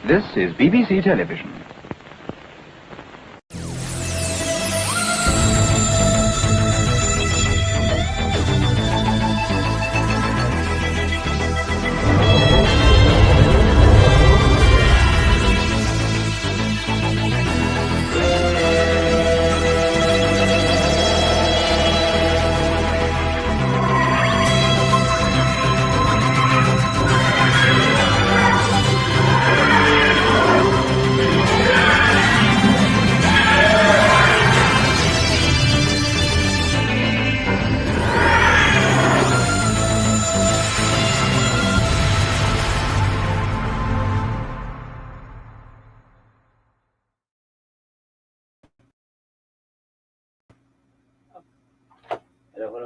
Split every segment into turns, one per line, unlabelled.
This is BBC Television.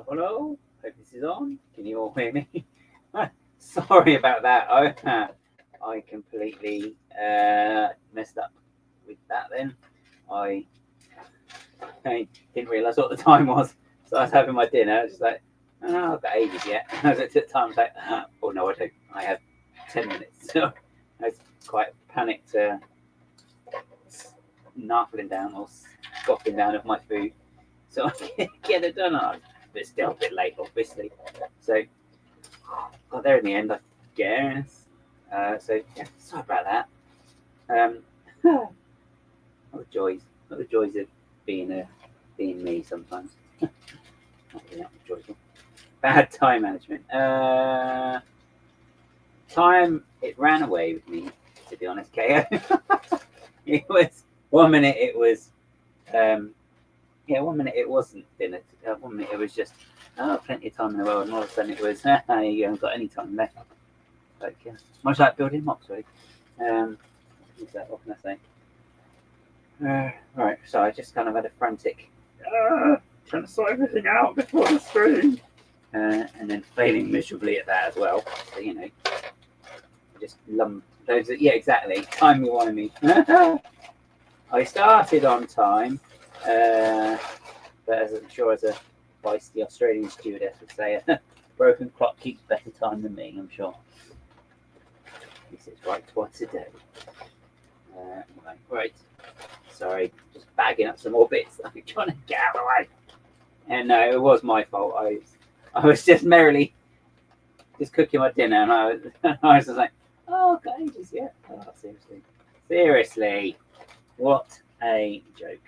Hello. Hope this is on. Can you all hear me? Sorry about that. I completely messed up with that then. I didn't realise what the time was. So I was having my dinner. I was just like, oh, I've got ages yet. I looked at the time. I was like, oh no, I don't. I have 10 minutes. So I was quite panicked, narfling down or scoffing down of my food. So I can get it done. But still a bit late, obviously. So got there in the end, I guess. So yeah, sorry about that. Not the joys of being me sometimes. Not really that joyful. Bad time management. Time, it ran away with me, to be honest, KO. It was 1 minute. It was 1 minute it wasn't dinner. 1 minute it was just plenty of time in the world, and all of a sudden it was you haven't got any time left. Like much like building mocks, really. What can I say? Right, so I just kind of had a frantic trying to sort everything out before the stream, and then failing miserably at that as well. So I just lumped those. Yeah, exactly. Time you wanted me. I started on time. But as I'm sure as a feisty Australian stewardess would say, a broken clock keeps better time than me, I'm sure. This is right twice a day. Right. Sorry, just bagging up some more bits. I'm trying to get out of the way. And no, it was my fault. I was just merrily just cooking my dinner, and I was just like, oh, I've got ages yet. Oh, seriously, what a joke.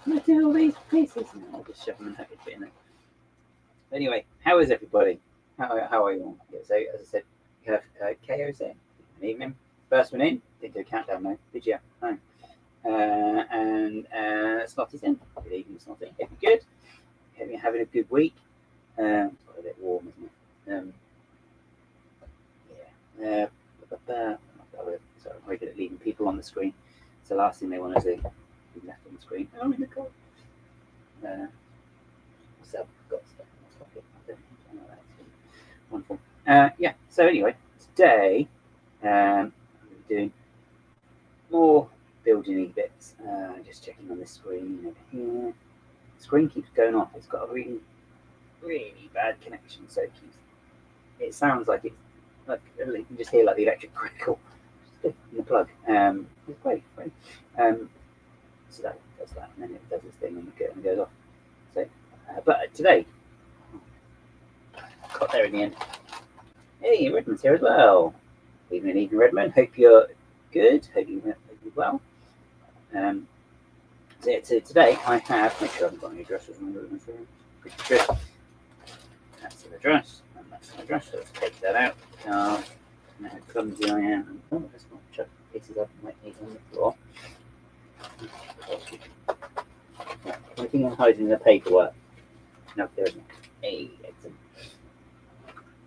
I'm going to do all these pieces and I'll just shove them and have it in it. Anyway, how is everybody? How are you all? Yeah, so, as I said, you have KO's there. Good evening. First one in. Didn't do a countdown, no. Did you? No. And Snotty's in. Good evening, Snotty. Hope you're good. Hope you're having a good week. It's got a bit warm, isn't it? So I'm very good at leaving people on the screen. It's the last thing they want to do. Left on the screen. Oh, in the car. So I've got stuff in my pocket. I don't know that. Wonderful. So anyway, today I'm doing more building bits. Just checking on this screen over here. The screen keeps going off. It's got a really, really bad connection, so it sounds like it's like you can just hear like the electric crackle in the plug. It's great. So that does that, and then it does its thing and it goes off. So, but today, got there in the end. Hey, Redmond's here as well. Evening, Redmond. Hope you're good. Hope you're well. So today I have. Make sure I haven't got any address with me. That's the address, and that's the address. So let's take that out. Now how clumsy I am. Oh, let's not chuck pieces up my knees on the floor. I think I'm hiding the paperwork. No, there isn't. Hey, excellent.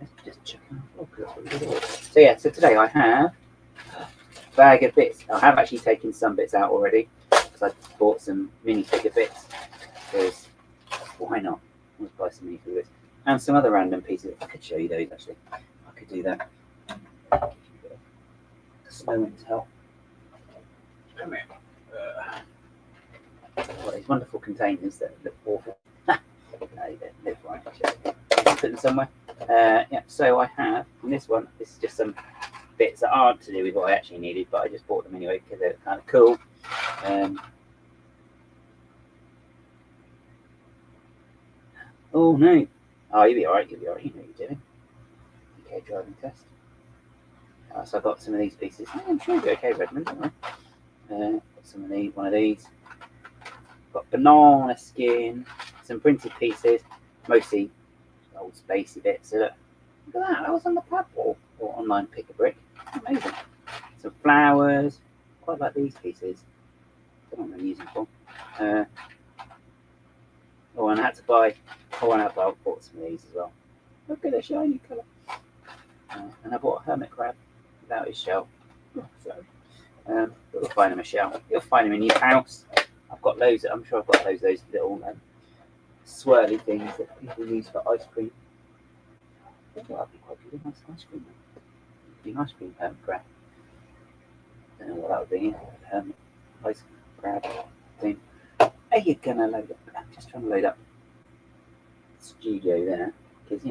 Let's just check out. So today I have a bag of bits. I have actually taken some bits out already because I bought some minifigure bits. Because why not? Let's buy some minifigure bits and some other random pieces. I could show you those actually. I could do that. Slow and tell. Come here. These wonderful containers that look awful. No, they live right. Put them somewhere. So I have, and this one, this is just some bits that aren't to do with what I actually needed, but I just bought them anyway because they're kind of cool. Oh no! Oh, you'll be alright. You'll be alright. You know what you're doing. Okay, driving test. So I got some of these pieces. Oh, I'm sure you'll be okay, Redmond. Don't worry. Got some of these. One of these. Got banana skin. Some printed pieces, mostly old spacey bits. So look at that. That was on the Padwall or online pick a brick. Amazing. Some flowers. Quite like these pieces. Don't know what I'm using for. Oh, and I had to buy. Oh, and I bought some of these as well. Look at the shiny colour. And I bought a hermit crab without his shell. So, but you'll find him a shell. You'll find him in your house. I've got loads. I'm sure I've got those little swirly things that people use for ice cream. I think that'd be quite good. Nice ice cream. Be ice cream hermit crab. Don't know what that would be. Ice crab thing. Are you gonna load up? I'm just trying to load up the studio there because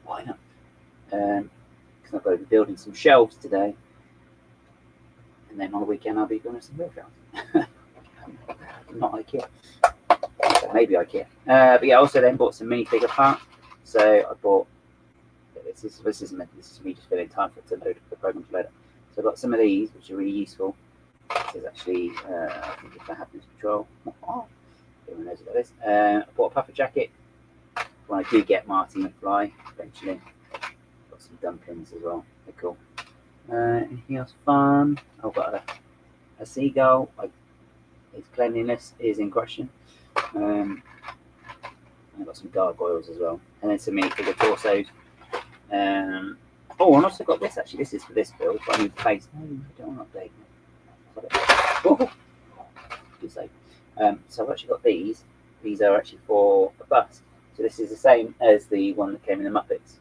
why not? Because I've got to be building some shelves today, and then on the weekend I'll be doing some real shelves. Not IKEA. Maybe IKEA. But yeah, I also then bought some minifigure parts. So I bought. This is me just filling time for it to load the program to load up. So I've got some of these which are really useful. This is actually I think it's for happiness control. Everyone knows about this. I bought a puffer jacket when I do get Marty McFly eventually. Got some dumplings as well. They're cool. Anything else fun? I've got a seagull. His cleanliness is in question. I've got some gargoyles as well, and then some minifigure torsos. And I also got this. Actually, this is for this build, but I need to place. No, I don't want to update. Oh, good save. So I've actually got these. These are actually for a bust. So this is the same as the one that came in the Muppets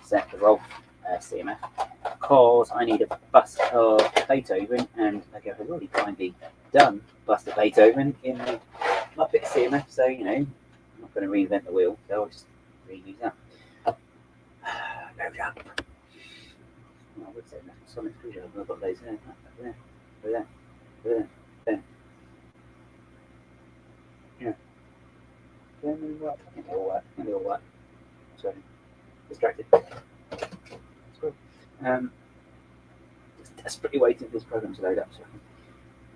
set, the Rolf CMF, because I need a bust of Beethoven, and like I've already kindly done bust of Beethoven in the Muppet CMF, so I'm not going to reinvent the wheel, so I'll just reuse that. Load up. I would say metal sonic screwdriver. I've got those there. Yeah. I think they all work. Sorry. Distracted. Just desperately waiting for this program to load up so I can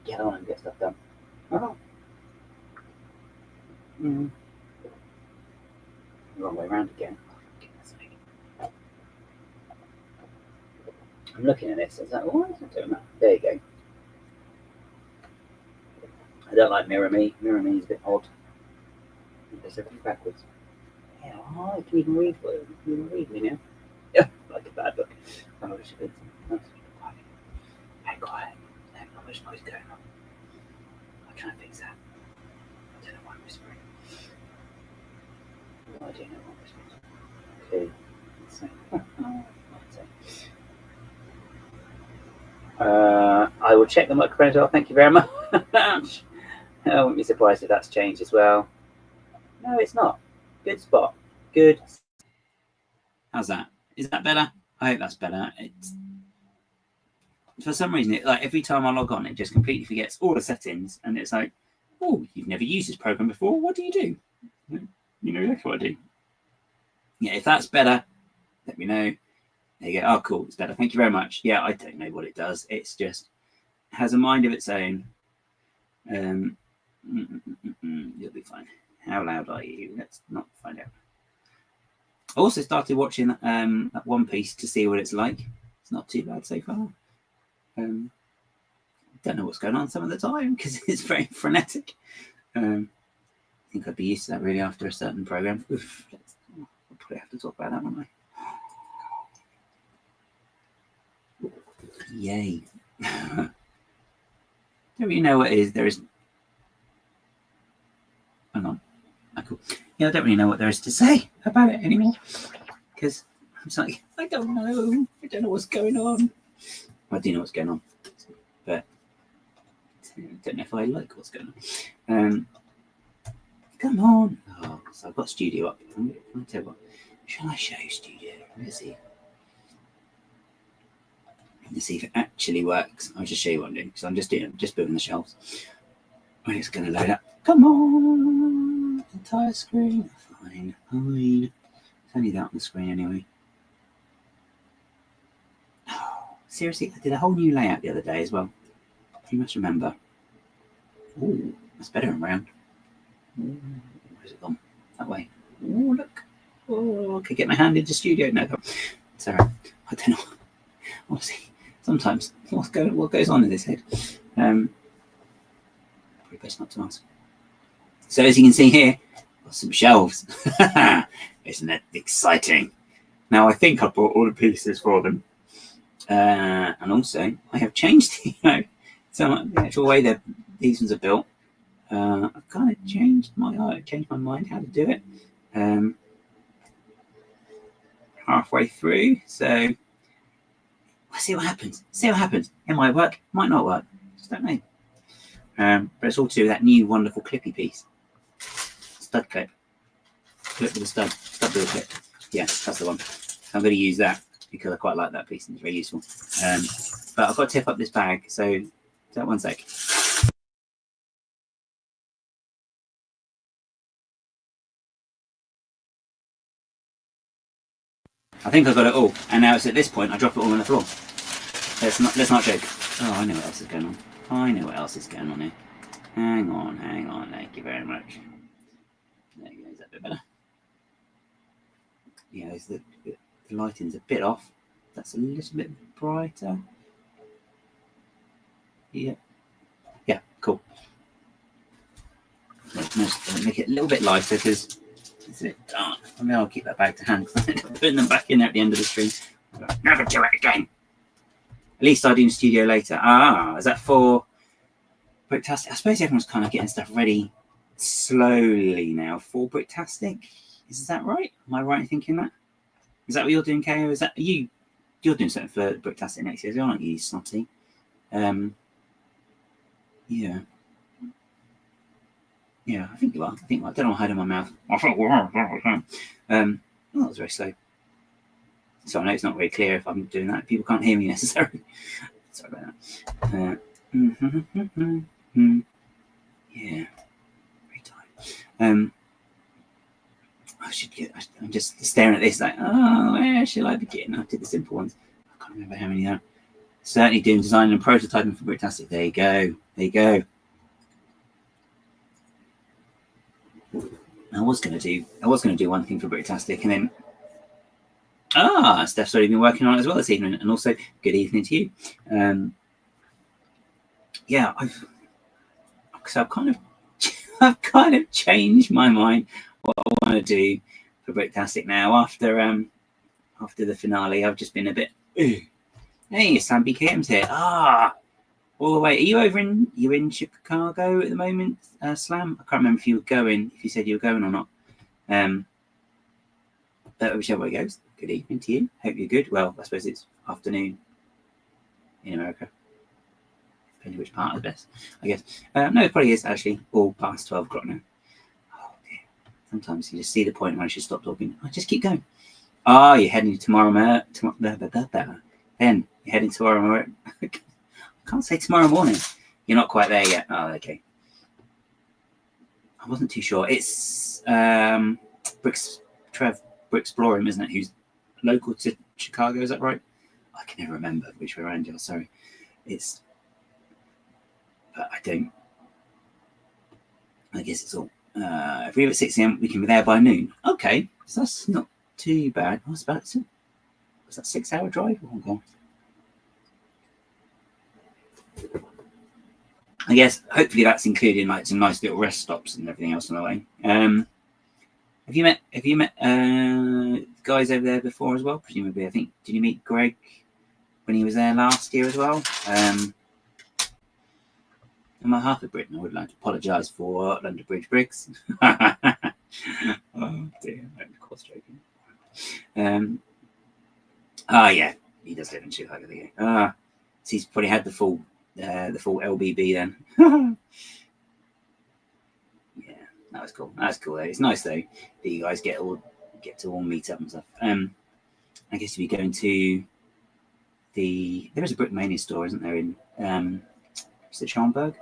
get on and get stuff done. Wrong way around again. I'm looking at this. It's like, why is it doing that? There you go. I don't like Mirror Me. Mirror Me is a bit odd. There's everything backwards. Yeah, I can even read what you can read me now. Yeah, like a bad book. Oh, it's a bit very quiet. There's not much noise going on. I'll try and fix that. I don't know why I'm whispering. No idea what I'm whispering. Okay. Let's see. I will check the microphone as well. Thank you very much. I wouldn't be surprised if that's changed as well. No, it's not. Good spot. Good. How's that? Is that better? I hope that's better. It's for some reason, like every time I log on, it just completely forgets all the settings, and it's like, oh, you've never used this program before. What do you do? You know exactly what I do. Yeah, if that's better, let me know. There you go. Oh, cool. It's better. Thank you very much. Yeah, I don't know what it does. It's just has a mind of its own. You'll be fine. How loud are you? Let's not find out. I also started watching that One Piece to see what it's like. It's not too bad so far. Don't know what's going on some of the time because it's very frenetic. I think I'd be used to that really after a certain program. I'll probably have to talk about that, won't I? Yay. Don't really know what it is. There is. Hang on. Oh, cool. Yeah, I don't really know what there is to say about it anymore because I'm just like, I don't know. I don't know what's going on. I do know what's going on, but I don't know if I like what's going on. Come on. Oh, so I've got studio up. I'm going to tell you what. Shall I show you studio? Let's see. Let's see if it actually works. I'll just show you what I'm doing because I'm just building the shelves. And it's going to load up. Come on, entire screen. Fine. It's only that on the screen anyway. Oh, seriously, I did a whole new layout the other day as well. You must remember. Oh, that's better than round. Where's it gone? That way. Oh, look. Oh, I could get my hand into studio. No, it's all right. I don't know. Honestly, sometimes what goes on in this head? Probably best not to ask. So as you can see here, got some shelves. Isn't that exciting? Now I think I bought all the pieces for them, and also I have changed, the actual way that these ones are built. I've kind of changed my mind how to do it. Halfway through, so we'll see what happens. It might work, might not work. Just don't know. But it's all to do with that new wonderful clippy piece. Stud clip. Clip with a stud. Stud with a clip. Yeah, that's the one. I'm going to use that because I quite like that piece and it's very useful. But I've got to tip up this bag, so that 1 sec. I think I got it all, and now it's at this point I drop it all on the floor. Let's not joke. Oh, I know what else is going on. Here. Hang on. Thank you very much. There you go. Is that a bit better? Yeah, the lighting's a bit off. That's a little bit brighter. Yeah, cool. Let's make it a little bit lighter because it's a bit dark. I mean, I'll keep that bag to hand because I end up putting them back in there at the end of the stream. Never do it again. At least I'll do in studio later. Is that for Bricktastic? I suppose everyone's kind of getting stuff ready slowly now for Bricktastic. Is that right? Am I right in thinking that? Is that what you're doing, Kay? Or is that you're doing something for Bricktastic next year, aren't you, snotty? Yeah. Yeah, I think you are. I don't know what I had in my mouth. That was very slow. So I know it's not very clear if I'm doing that. People can't hear me necessarily. Sorry about that. Yeah, very tired. I'm just staring at this like, where shall I begin? I did the simple ones. I can't remember how many there are. Certainly doing design and prototyping for Bricktastic. There you go. I was going to do one thing for Bricktastic, and then Steph's already been working on it as well this evening, and also good evening to you. Yeah, I've kind of changed my mind what I want to do for Bricktastic now. After the finale, I've just been a bit. Hey, Sam BKM's here. All the way. Are you in Chicago at the moment, Slam? I can't remember if you said you were going or not. But whichever way it goes, good evening to you. Hope you're good. Well, I suppose it's afternoon in America. Depending which part is best, I guess. No, it probably is actually all past 12 o'clock now. Oh dear. Sometimes you just see the point where I should stop talking. I just keep going. You're heading tomorrow. Ben, you're heading tomorrow. I can't say tomorrow morning. You're not quite there yet. Oh, okay. I wasn't too sure. It's Trev Bricksplorium, isn't it? Who's local to Chicago? Is that right? I can never remember which way around you are. Sorry. But I don't. I guess it's all. If we leave at 6 a.m., we can be there by noon. Okay, so that's not too bad. Was that 6-hour drive? Oh god. I guess hopefully that's including like some nice little rest stops and everything else on the way. Have you met guys over there before as well? Presumably, I think. Did you meet Greg when he was there last year as well? On my half of Britain, I would like to apologise for London Bridge Bricks. Oh dear, I'm of course joking. Yeah, he does live in Chicago. So he's probably had the full LBB then. Yeah, that was cool. That's cool though. It's nice though that you guys get to all meet up and stuff. I guess you'll be going to
there is a Brickmania store, isn't there? In is it Schaumburg?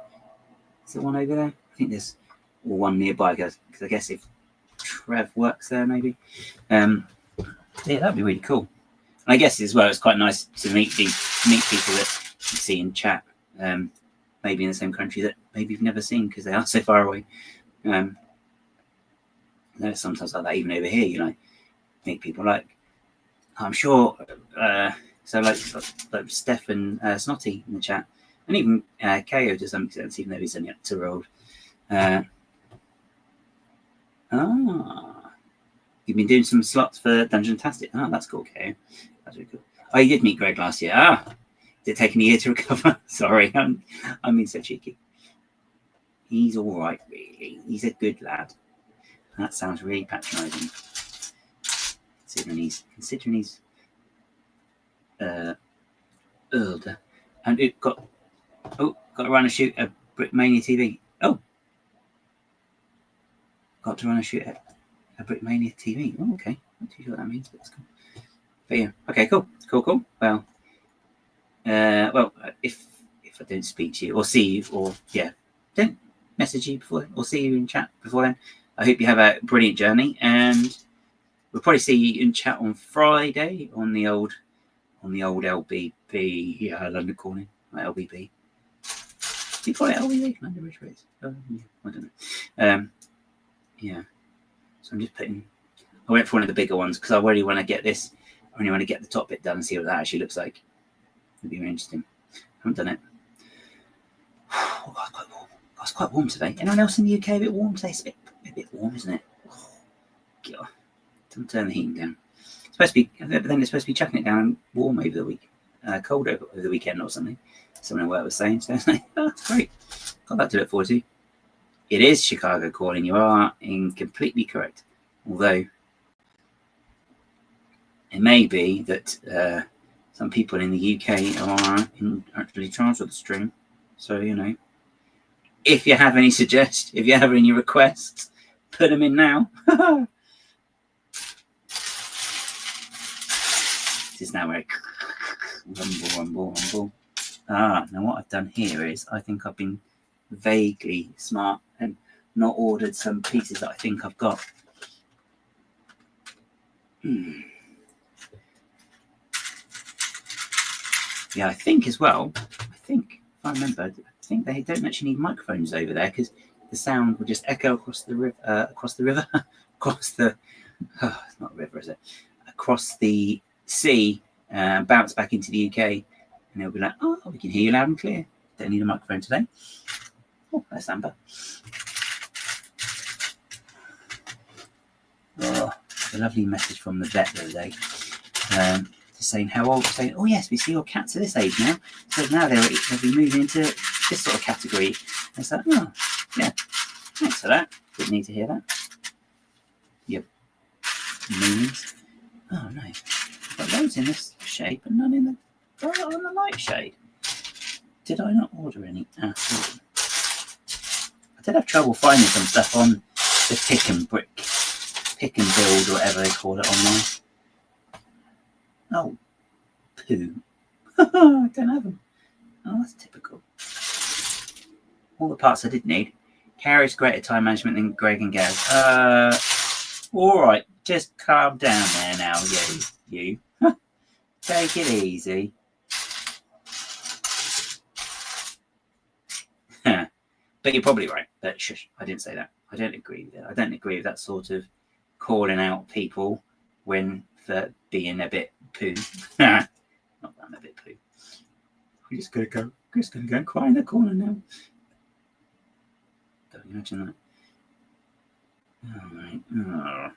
Is there one over there? I think there's one nearby because I guess if Trev works there, maybe. Yeah, that'd be really cool. And I guess as well, it's quite nice to meet people that you see in chat, maybe in the same country that maybe you've never seen because they are so far away. There's sometimes like that even over here, you know, meet people like I'm sure. So like Steph and Snotty in the chat, and even KO to some extent, even though he's only up to old. You've been doing some slots for Dungeon-tastic. Oh, that's cool, KO. That's really cool. Oh, you did meet Greg last year. Did it take a year to recover? Sorry, I'm being so cheeky. He's all right, really. He's a good lad. That sounds really patronising. Considering he's older, and it got to run and shoot a Brickmania TV. Got to run and shoot a Brickmania TV. Oh, okay. Not too sure what that means, but that's cool. But yeah, okay, cool. Well, if I don't speak to you or see you, or don't message you before or see you in chat before then, I hope you have a brilliant journey, and we'll probably see you in chat on Friday on the old LBB, London Calling, LBB. Do you call it LBB? London Bridge Race? I don't know. So I'm just putting. I went for one of the bigger ones because I really want to get this. I really want to get the top bit done and see what that actually looks like. It'd be very interesting. I haven't done it. Oh, God, quite warm. It's quite warm today. Anyone else in the UK a bit warm today? It's a bit warm, isn't it? Oh, God. Don't turn the heating down. It's supposed to be, but then it's supposed to be chucking it down warm over the week, cold over the weekend or something. Someone at work was saying. So it's like, that's great. Got that to look forward to. It is Chicago calling. You are completely correct. Although it may be that some people in the UK are actually charged with the stream. So, you know, if you have any suggestions, if you have any requests, put them in now. This is now a rumble. Now what I've done here is I think I've been vaguely smart and not ordered some pieces that I think I've got. Yeah, I think as well, if I remember, I think they don't actually need microphones over there because the sound will just echo across the river, it's not a river, is it? Across the sea, bounce back into the UK, and they'll be like, oh, we can hear you loud and clear. Don't need a microphone today. Oh, that's Amber. Oh, a lovely message from the vet the other day. Saying how old, saying, oh yes, we see your cats are this age now, so now they'll be moving into this sort of category. And it's like, oh yeah, thanks for that. Didn't need to hear that. Yep. Meanings. Oh no, I've got loads in this shade, but none in the light shade. Did I not order any at all? I did have trouble finding some stuff on the pick and build, or whatever they call it online. Oh, poo. I don't have them. Oh, that's typical. All the parts I did need. Carrie's great at time management than Greg and Gaz. All right, just calm down there now, you. Take it easy. But you're probably right. But shush, I didn't say that. I don't agree with it. I don't agree with that sort of calling out people when for being a bit poo. Not that I'm a bit poo. We're just gonna go and cry in the corner now. Don't imagine that. All right.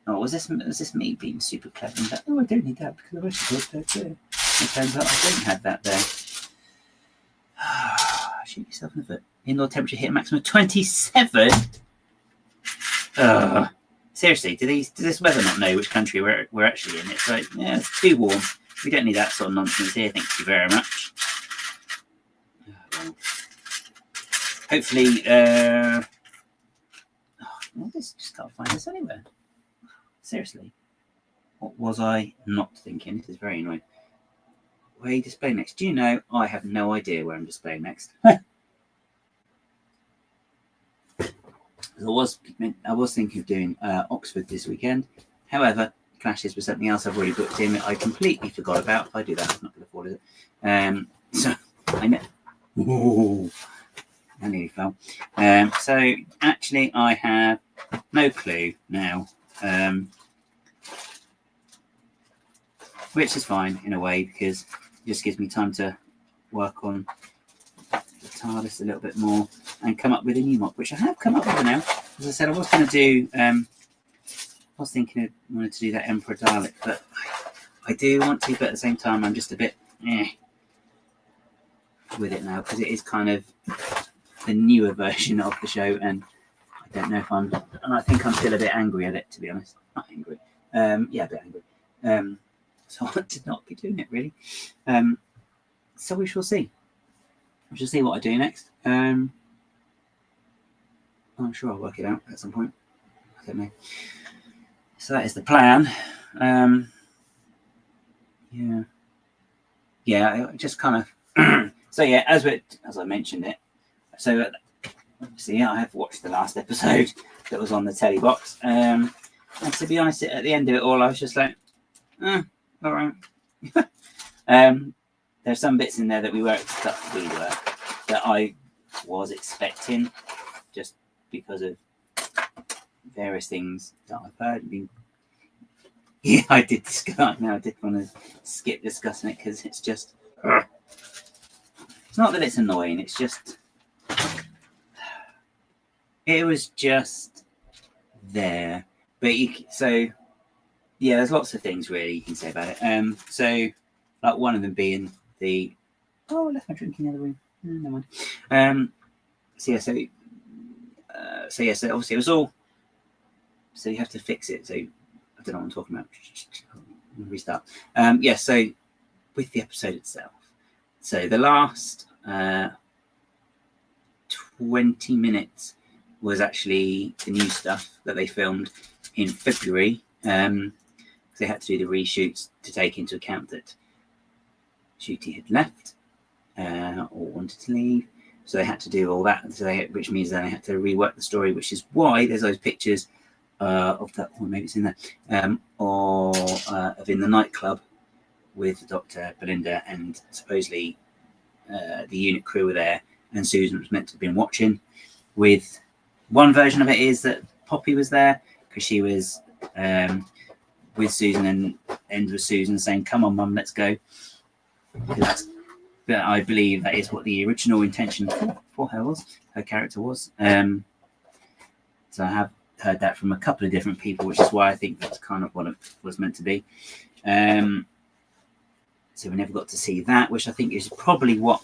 Oh, was this me being super clever? Oh, I don't need that because the rest of it there. It turns out I don't have that there. Shoot yourself in the foot. Indoor temperature hit a maximum of 27. Seriously, does this weather not know which country we're actually in? It's like, yeah, it's too warm. We don't need that sort of nonsense here. Thank you very much. Hopefully, I just can't find this anywhere. Seriously, what was I not thinking? This is very annoying. where you display next? Do you know? I have no idea where I'm displaying next. I was thinking of doing Oxford this weekend. However, clashes with something else I've already booked in that I completely forgot about. If I do that, I'm not going to afford it. So I know. Ooh, I nearly fell. So actually, I have no clue now, which is fine in a way because it just gives me time to work on the TARDIS a little bit more and come up with a new mock, which I have come up with now. As I said, I was going to do. I was thinking I wanted to do that Emperor Dalek, but I do want to. But at the same time, I'm just a bit with it now because it is kind of the newer version of the show, and I don't know if and I think I'm still a bit angry at it, to be honest. Not angry. Yeah, a bit angry. So I want to not be doing it really. So we shall see. We shall see what I do next. I'm sure I'll work it out at some point. I don't know. So that is the plan. Yeah, just kind of. So yeah, as I mentioned it. So obviously, yeah, I have watched the last episode that was on the telly box. And to be honest, at the end of it all, I was just like, all right. There's some bits in there that that I was expecting, just because of various things that I've heard. Yeah, I did discuss. Now I did want to skip discussing it because it's just. It's not that it's annoying. It's just. It was just there, but yeah, there's lots of things really you can say about it. So like one of them being I left my drink in the other room. Never mind. So obviously it was all. So you have to fix it. So I don't know what I'm talking about. Restart. So with the episode itself, so the last 20 minutes was actually the new stuff that they filmed in February. They had to do the reshoots to take into account that Ncuti had left or wanted to leave. So they had to do all that, which means then they had to rework the story, which is why there's those pictures of that, or maybe it's in there, of in the nightclub with Dr. Belinda, and supposedly the unit crew were there, and Susan was meant to have been watching. With one version of it is that Poppy was there because she was with Susan and ends with Susan saying, "Come on, Mum, let's go." But I believe that is what the original intention for her character was. So I have heard that from a couple of different people, which is why I think that's kind of what it was meant to be. So we never got to see that, which I think is probably what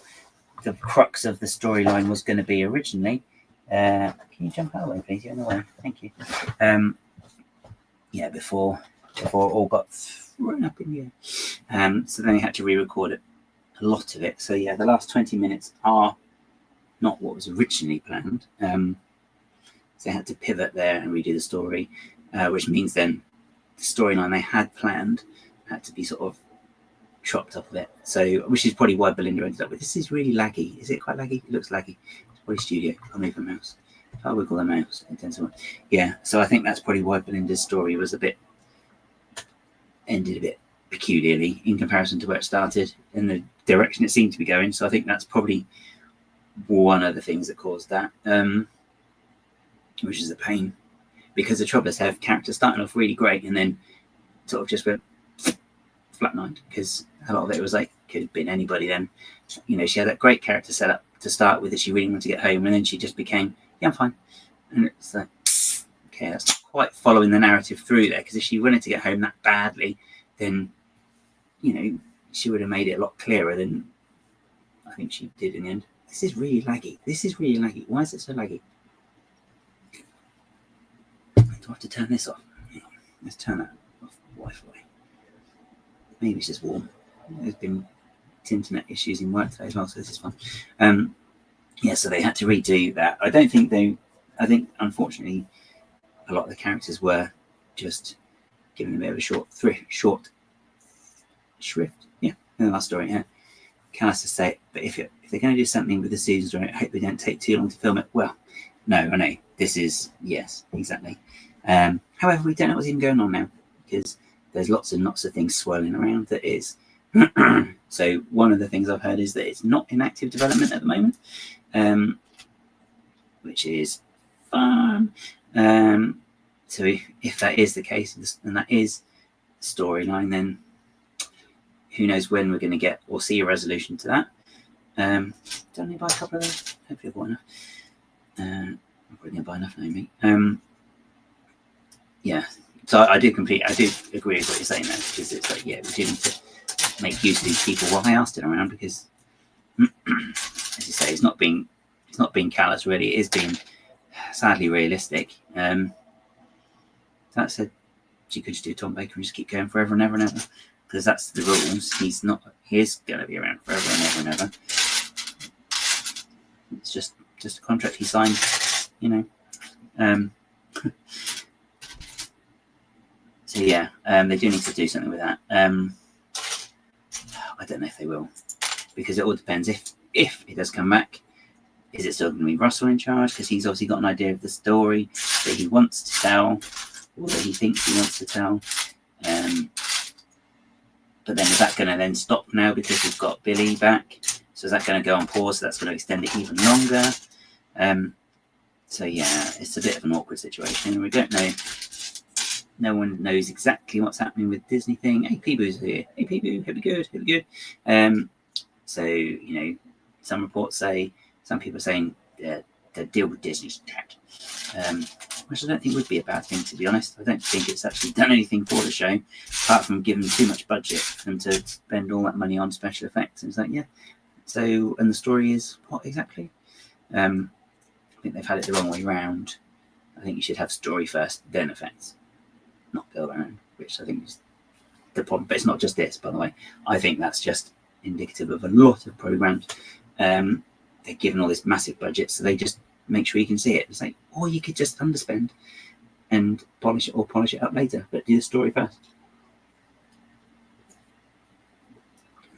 the crux of the storyline was going to be originally. Can you jump out of the way, please? You're in the way. Thank you. Before it all got thrown up in the air. So then they had to re-record it, a lot of it. So yeah, the last 20 minutes are not what was originally planned. So they had to pivot there and redo the story, which means then the storyline they had planned had to be sort of chopped up a bit. So, which is probably why Belinda ended up with, this is really laggy. Is it quite laggy? It looks laggy. It's probably studio. I'll move the mouse. If I wiggle the mouse, it tends to. Yeah, so I think that's probably why Belinda's story was ended a bit peculiarly in comparison to where it started and the direction it seemed to be going. So I think that's probably one of the things that caused that, which is a pain, because the trouble is have characters starting off really great and then sort of just went flatlined, because a lot of it was like, could have been anybody then. You know, she had that great character set up to start with that she really wanted to get home, and then she just became, yeah, I'm fine. And it's like, okay, that's not quite following the narrative through there, because if she wanted to get home that badly, then, you know, she would have made it a lot clearer than I think she did in the end. This is really laggy. Why is it so laggy? Do I have to turn this off? Let's turn that off. Wi-Fi. Maybe it's just warm. There's been internet issues in work today as well, so this is fun. So they had to redo that. I think unfortunately a lot of the characters were just given a bit of a short shrift. Yeah, in the last story, yeah. Callister say, but if they're going to do something with the season story, I hope they don't take too long to film it. Well, no, I know. This is, yes, exactly. However, we don't know what's even going on now, because there's lots and lots of things swirling around that is. So one of the things I've heard is that it's not in active development at the moment, which is fun. So if that is the case, and that is the storyline, then who knows when we're going to get or see a resolution to that. Don't need to buy a couple of those. Hopefully I've bought enough. I'm probably going to buy enough now, mate. Yeah, so I do agree with what you're saying there, because it's like, yeah, we do need to make use of these people while they are still around, because as you say, it's not being callous, really. It is being sadly realistic. That said, you could just do Tom Baker and just keep going forever and ever and ever, because that's the rules. He is going to be around forever and ever and ever. It's just a contract he signed, So yeah, they do need to do something with that. I don't know if they will, because it all depends. If it does come back, is it still going to be Russell in charge? Because he's obviously got an idea of the story that he wants to tell, or that he thinks he wants to tell. But then is that going to then stop now because we've got Billy back? So is that going to go on pause? So that's going to extend it even longer. So yeah, it's a bit of an awkward situation. We don't know. No one knows exactly what's happening with Disney thing. Hey, Peeboo's here. Hey, Peeboo, he'll be good. So, some reports say, some people are saying the deal with Disney's dead. Which I don't think would be a bad thing, to be honest. I don't think it's actually done anything for the show, apart from giving too much budget for them to spend all that money on special effects. And it's like, yeah. So, and the story is what exactly? I think they've had it the wrong way round. I think you should have story first, then effects. Not go around, which I think is the problem. But it's not just this, by the way. I think that's just indicative of a lot of programs. They're given all this massive budget, so they just make sure you can see it. It's like, or you could just underspend and polish it up later, but do the story first.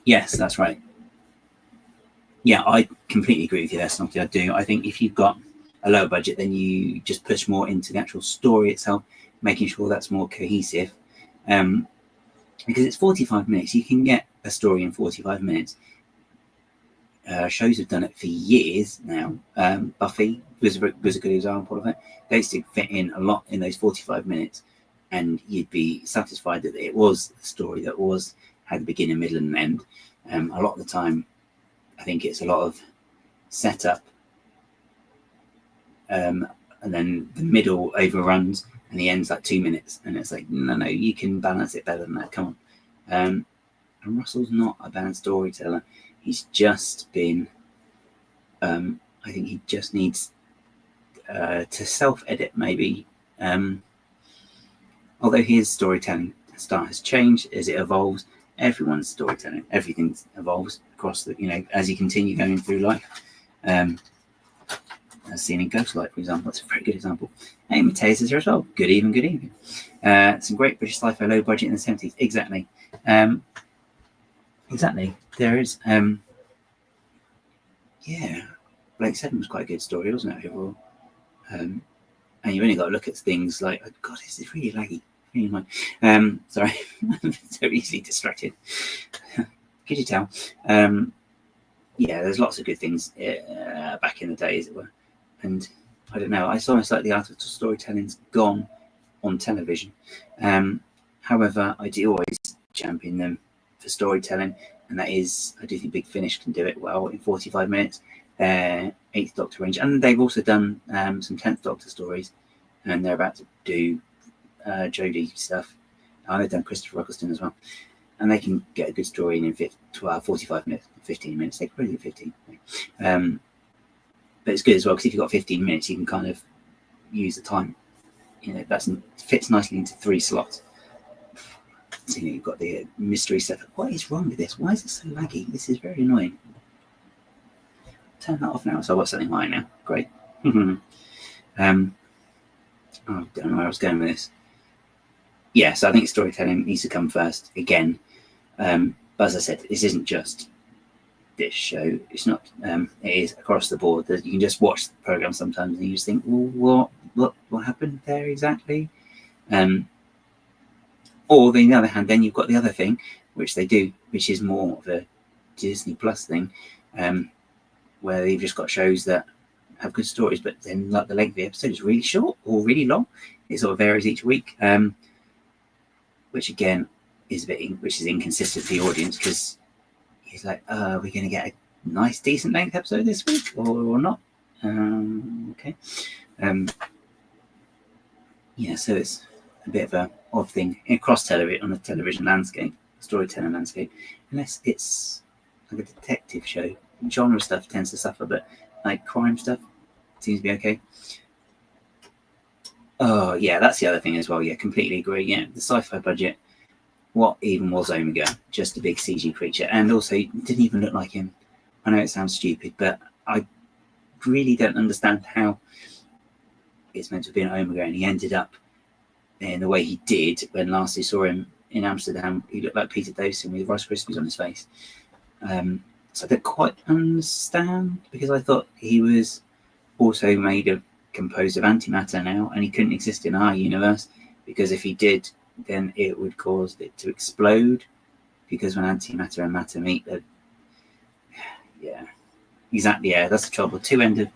Yes, that's right. Yeah, I completely agree with you there, Snotty. I do. I think if you've got a lower budget, then you just push more into the actual story itself, making sure that's more cohesive. Because it's 45 minutes. You can get a story in 45 minutes. Shows have done it for years now. Buffy was a good example of it. They used to fit in a lot in those 45 minutes, and you'd be satisfied that it was a story that had a beginning, middle, and end. A lot of the time, I think it's a lot of setup, and then the middle overruns, and the end's like 2 minutes, and it's like, no, you can balance it better than that. Come on. And Russell's not a bad storyteller. He's just been, I think he just needs to self-edit maybe. Although his storytelling style has changed as it evolves. Everyone's storytelling, everything evolves across the, as you continue going through life. As seen in Ghostlight, for example, that's a very good example. Hey, Mateus is here as well. Good evening. Some great British sci-fi, low budget in the 70s. Exactly. Exactly. There is, Blake Seddon was quite a good story, wasn't it, overall? And you only got to look at things like, oh God, this is really laggy. Really annoying. Sorry, I'm so easily distracted. Could you tell? There's lots of good things back in the day, as it were. And I don't know, it's almost like the art of storytelling's gone on television. However, I do always champion them for storytelling, and that is, I do think Big Finish can do it well in 45 minutes. 8th Doctor range, and they've also done some 10th Doctor stories, and they're about to do Jodie stuff. They've done Christopher Eccleston as well, and they can get a good story in 45 minutes, 15 minutes. They can probably do 15. But it's good as well, because if you've got 15 minutes, you can kind of use the time. That fits nicely into 3 slots. So, you've got the mystery stuff. What is wrong with this? Why is it so laggy? This is very annoying. Turn that off now. So I've got something high now. Great. I don't know where I was going with this. So I think storytelling needs to come first. Again, But as I said, this isn't just this show. It's not. It is across the board. That you can just watch the program sometimes and you just think, well, what happened there exactly? Or on the other hand, then you've got the other thing, which they do, which is more of a Disney Plus thing, where they've just got shows that have good stories, but then like the length of the episode is really short or really long. It sort of varies each week, which again is which is inconsistent for the audience, because he's like, are we going to get a nice, decent length episode this week or not? Okay. Yeah, so it's a bit of a odd thing across television, on the television landscape, storytelling landscape, unless it's like a detective show. Genre stuff tends to suffer, but like crime stuff seems to be okay. Oh yeah, that's the other thing as well. Yeah, completely agree. Yeah, the sci-fi budget. What even was Omega? Just a big CG creature, and also it didn't even look like him. I know it sounds stupid, but I really don't understand how it's meant to have been Omega, and he ended up in the way he did when last we saw him in Amsterdam. He looked like Peter Davison with Rice Krispies on his face. So I don't quite understand, because I thought he was also composed of antimatter now, and he couldn't exist in our universe, because if he did, then it would cause it to explode, because when antimatter and matter meet, yeah, exactly, yeah, that's the trouble. Two end of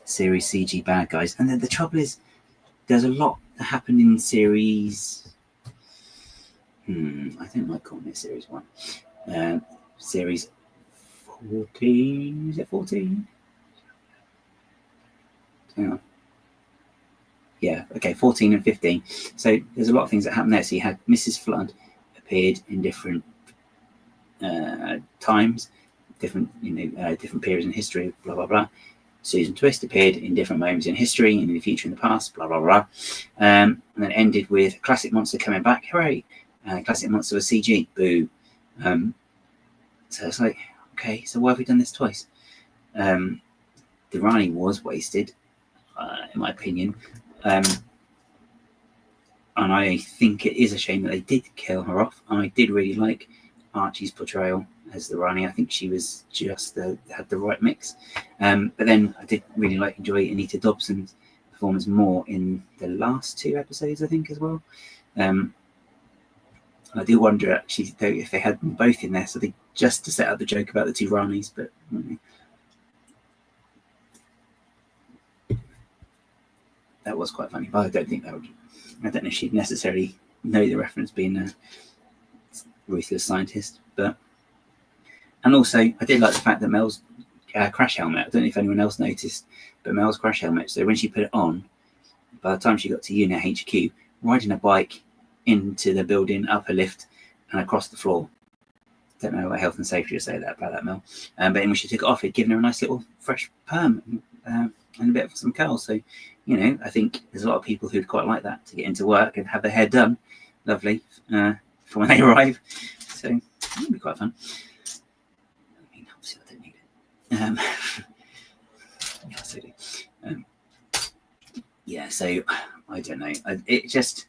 series CG bad guys, and then the trouble is there's a lot that happened in series. I don't like calling it series 1. Series 14. Is it 14? Hang on. Yeah, okay, 14 and 15. So there's a lot of things that happened there. So you had Mrs. Flood appeared in different times, different different periods in history, blah blah blah. Susan Twist appeared in different moments in history, in the future, in the past, blah blah blah. And then ended with Classic Monster coming back, hooray! Classic Monster was CG, boo. So it's like, okay, so why have we done this twice? The Rani was wasted, in my opinion. And I think it is a shame that they did kill her off. And I did really like Archie's portrayal as the Rani. I think she was just had the right mix. But then I did really enjoy Anita Dobson's performance more in the last 2 episodes, I think, as well. I do wonder actually though if they had them both in there, so they just to set up the joke about the 2 Ranis, but that was quite funny. But I don't think that would. I don't know if she'd necessarily know the reference, being a ruthless scientist. But and also I did like the fact that Mel's crash helmet. I don't know if anyone else noticed, but Mel's crash helmet. So when she put it on, by the time she got to Unit HQ, riding a bike into the building, up a lift, and across the floor. Don't know what health and safety to say about that, Mel. But when she took it off, it'd given her a nice little fresh perm and a bit of some curls. So, I think there's a lot of people who'd quite like that to get into work and have their hair done, lovely, for when they arrive. So it'd be quite fun. I mean, obviously I don't need it. Yes, I do. Yeah, so I don't know. It just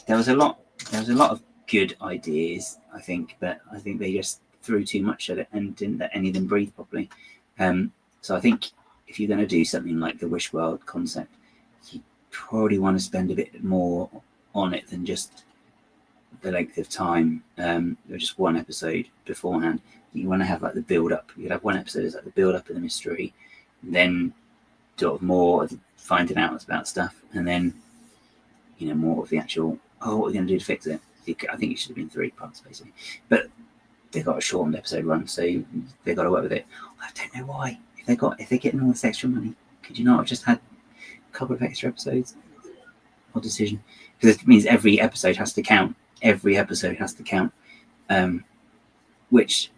there was a lot of good ideas, I think, but I think they just threw too much at it and didn't let any of them breathe properly. So I think if you're going to do something like the Wish World concept, you probably want to spend a bit more on it than just the length of time, or just one episode beforehand. You want to have like the build up. You could have one episode as like the build up of the mystery, then sort of more of finding out about stuff, and then more of the actual what are we going to do to fix it. I think it should have been 3 parts basically, but they got a shortened episode run, so they got to work with it. I don't know why. If they're getting all this extra money, could you not have just had a couple of extra episodes? Odd decision, because it means every episode has to count. Which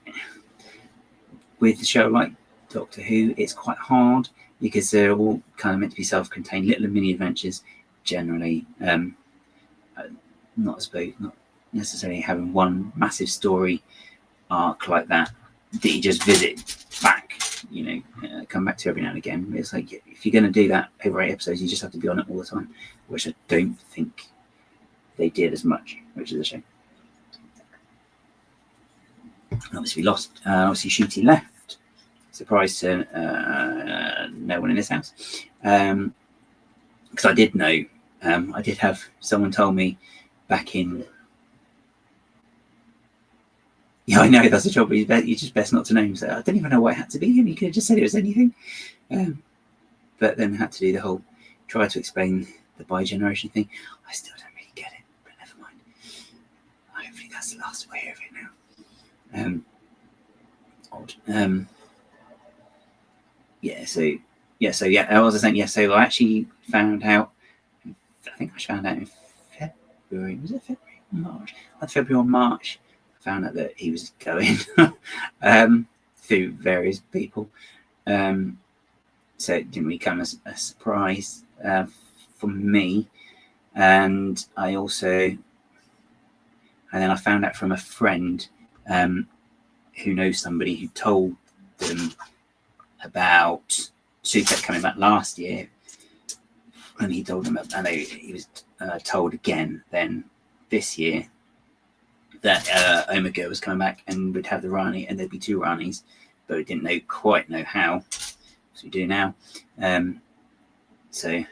with a show like Doctor Who, it's quite hard because they're all kind of meant to be self-contained little mini adventures generally. Not necessarily having one massive story arc like that you just visit back, come back to every now and again. It's like, if you're going to do that over 8 episodes, you just have to be on it all the time, which I don't think they did as much, which is a shame. obviously lost. Obviously, Shooty left. Surprise to no one in this house. Because I did know, I did have someone told me back in. Yeah, I know that's a job, but you just best not to know him. So I don't even know what it had to be him. You could have just said it was anything. But then had to do the whole, try to explain the bi-generation thing. I still don't really get it, but never mind. Hopefully that's the last we hear of it now. Odd. I was saying, so I actually found out, I think I found out in February, was it February or March? February or March, I found out that he was going through various people. So it didn't really come as a surprise for me. And I found out from a friend who knows somebody who told them about Sutek coming back last year, and he told them, and he was told again then this year that Omega was coming back and would have the Rani, and there'd be 2 Ranis, but we didn't quite know how. So we do now. So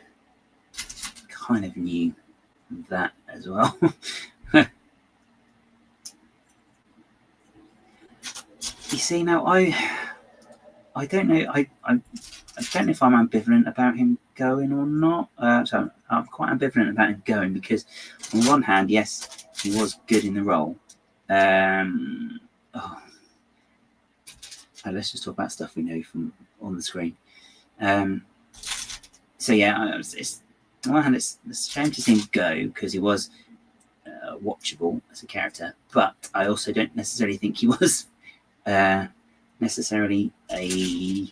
kind of knew that as well. You see, now I don't know. I don't know if I'm ambivalent about him going or not. So I'm quite ambivalent about him going because, on one hand, yes, he was good in the role. Let's just talk about stuff we know from on the screen. So yeah, it's on one hand, it's a shame to see him go because he was watchable as a character, but I also don't necessarily think he was necessarily a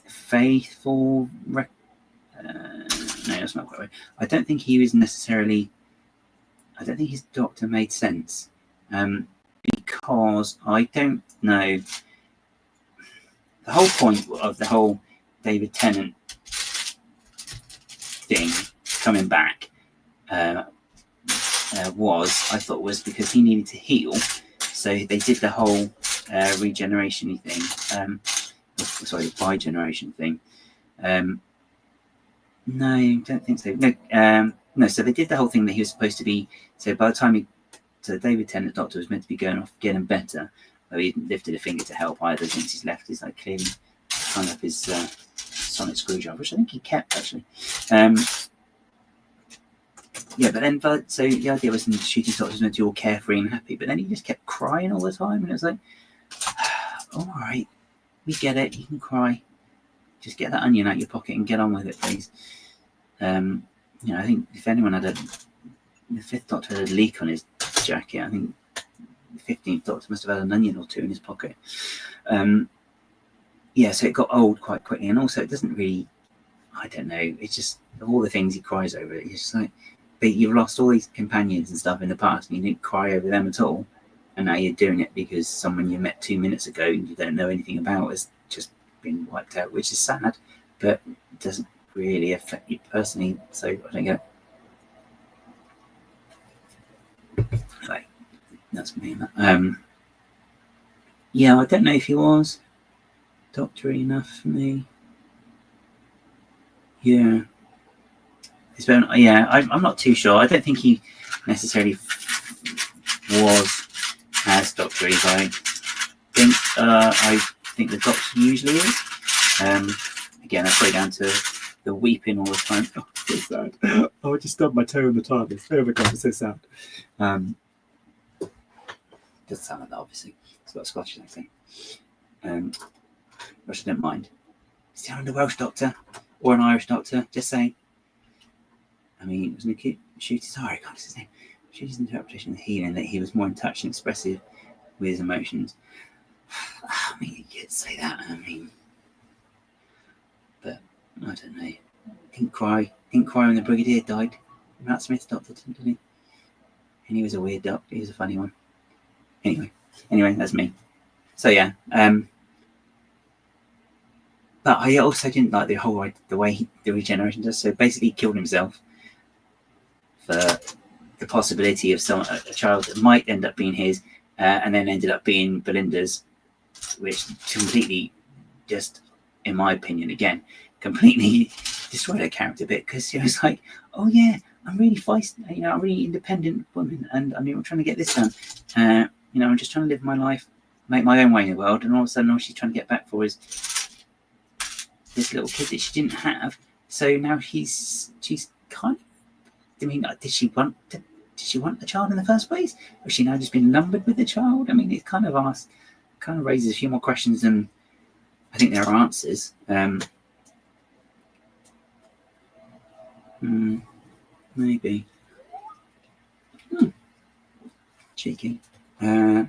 faithful. No, that's not quite right. I don't think he was necessarily. I don't think his Doctor made sense because I don't know. The whole point of the whole David Tennant thing coming back was because he needed to heal. So they did the whole regeneration thing. Bi-generation thing. No, don't think so. No, so they did the whole thing that he was supposed to be. So by the time David Tennant Doctor was meant to be going off getting better, though he lifted a finger to help either since he's left. He's clearly trying up his sonic screwdriver, which I think he kept actually. But then, so the idea was the Shooty Doctor was meant to be all carefree and happy, but then he just kept crying all the time, and it was like, all right, we get it, you can cry, just get that onion out your pocket and get on with it, please. I think if anyone had the 5th Doctor had a leak on his jacket, I think the 15th Doctor must have had an onion or 2 in his pocket. So it got old quite quickly, and also it doesn't really, I don't know, it's just all the things he cries over. It's just like, but you've lost all these companions and stuff in the past, and you didn't cry over them at all, and now you're doing it because someone you met 2 minutes ago and you don't know anything about has just been wiped out, which is sad, but it doesn't really affect you personally, so I don't get it. Anyway, that's me. I don't know if he was doctory enough for me. Yeah. I'm not too sure. I don't think he necessarily was as doctory as I think the Doctor usually is. Again, that's way down to the weeping all the time. Oh, so sad. Oh, I just stubbed my toe in the TARDIS. Oh my god, it's so sad. Doesn't sound like that, obviously. It's got a Scottish accent. Which I don't mind. Sound a Welsh Doctor or an Irish Doctor, just saying. I mean, it was Shooty's, sorry, I can't say his name. Shooty's interpretation of the healing, that he was more in touch and expressive with his emotions. I mean, you could say that, but I don't know. Didn't cry when the Brigadier died. Matt Smith's Doctor, didn't he? And he was a weird Doctor, he was a funny one. Anyway, that's me. So yeah, but I also didn't like the way the regeneration does. So basically, he killed himself for the possibility of a child that might end up being his, and then ended up being Belinda's, which completely just, in my opinion, again, completely destroyed her character a bit, because she was like, oh yeah, I'm really feisty, you know, I'm a really independent woman, and I mean, I'm trying to get this done. You know, I'm just trying to live my life, make my own way in the world, and all of a sudden all she's trying to get back for is this little kid that she didn't have. So now she's kind of, I mean, did she want the child in the first place? Has she now just been lumbered with the child? I mean, it kind of raises a few more questions than I think there are answers. Maybe. Cheeky. No,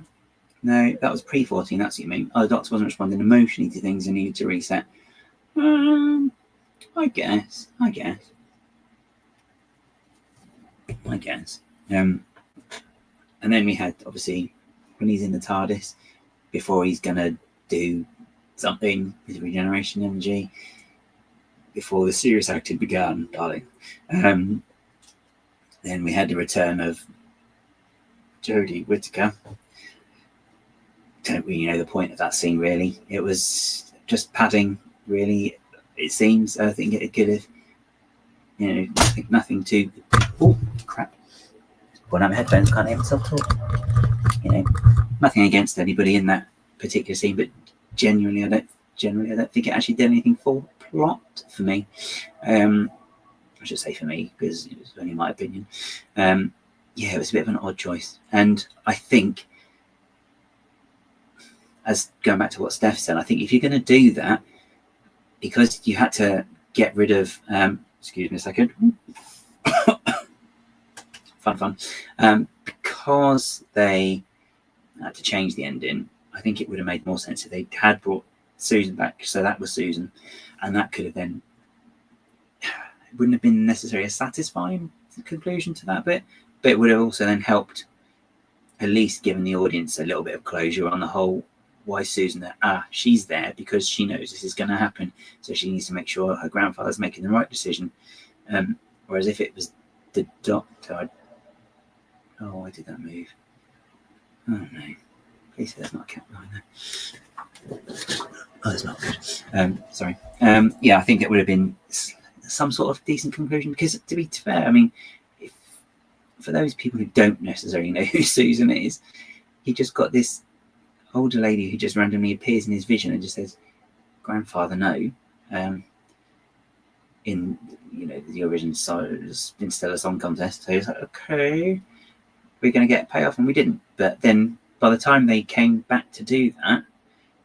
that was pre-14. That's what you mean. Oh, the doctor wasn't responding emotionally to things and needed to reset. I guess. And then we had, obviously, when he's in the TARDIS, before he's going to do something with regeneration energy, before the serious acting began, darling. Then we had the return of Jodie Whittaker. Don't really know the point of that scene, really. It was just padding, really, it seems. I think it could have, you know, nothing too... Oh, crap. Putting out my headphones, can't hear myself talk. You know, nothing against anybody in that particular scene, but genuinely, I don't think it actually did anything for plot for me. I should say for me, because it was only my opinion. Yeah, it was a bit of an odd choice. And I think, as going back to what Steph said, I think if you're going to do that, because you had to get rid of, excuse me a second, fun, because they had to change the ending, I think it would have made more sense if they had brought Susan back. So that was Susan, and that could have then, it wouldn't have been necessarily a satisfying conclusion to that bit, but it would have also then helped at least giving the audience a little bit of closure on the whole, why Susan there? She's there because she knows this is going to happen, so she needs to make sure her grandfather's making the right decision. Whereas if it was the doctor, why did that move? Oh no, please say there's not a cat behind there. Oh, that's not good. Sorry. Yeah, I think it would have been some sort of decent conclusion, because to be fair, I mean, for those people who don't necessarily know who Susan is, he just got this older lady who just randomly appears in his vision and just says, "Grandfather, no." In, you know, the Eurovision Interstellar Song Contest, so he's like, "Okay, we're going to get a payoff," and we didn't. But then, by the time they came back to do that,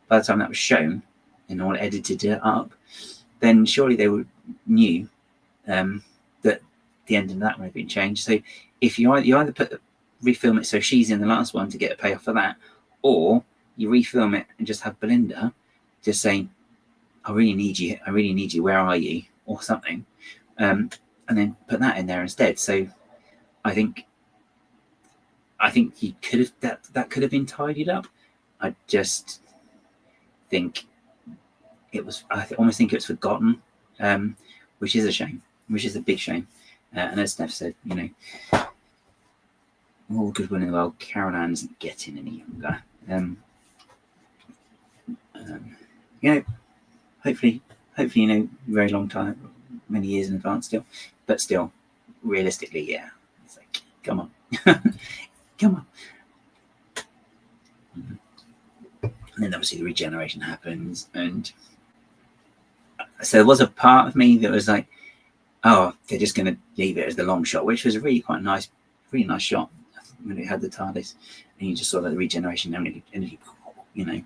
by the time that was shown and all edited it up, then surely they knew that the ending of that would have been changed. So if you either refilm it so she's in the last one to get a payoff for that, or you refilm it and just have Belinda just saying, I really need you, where are you, or something, and then put that in there instead. So I think you could have that could have been tidied up. I just think I almost think it was forgotten, which is a shame, which is a big shame. And as Steph said, you know, all good will in the world, Carol Ann isn't getting any younger. You know, hopefully, you know, very long time, many years in advance still, but still, realistically, yeah, it's like, come on, come on. And then obviously the regeneration happens, and so there was a part of me that was like, oh, they're just going to leave it as the long shot, which was really quite nice, really nice shot when it had the TARDIS, and you just saw that the regeneration energy, you know,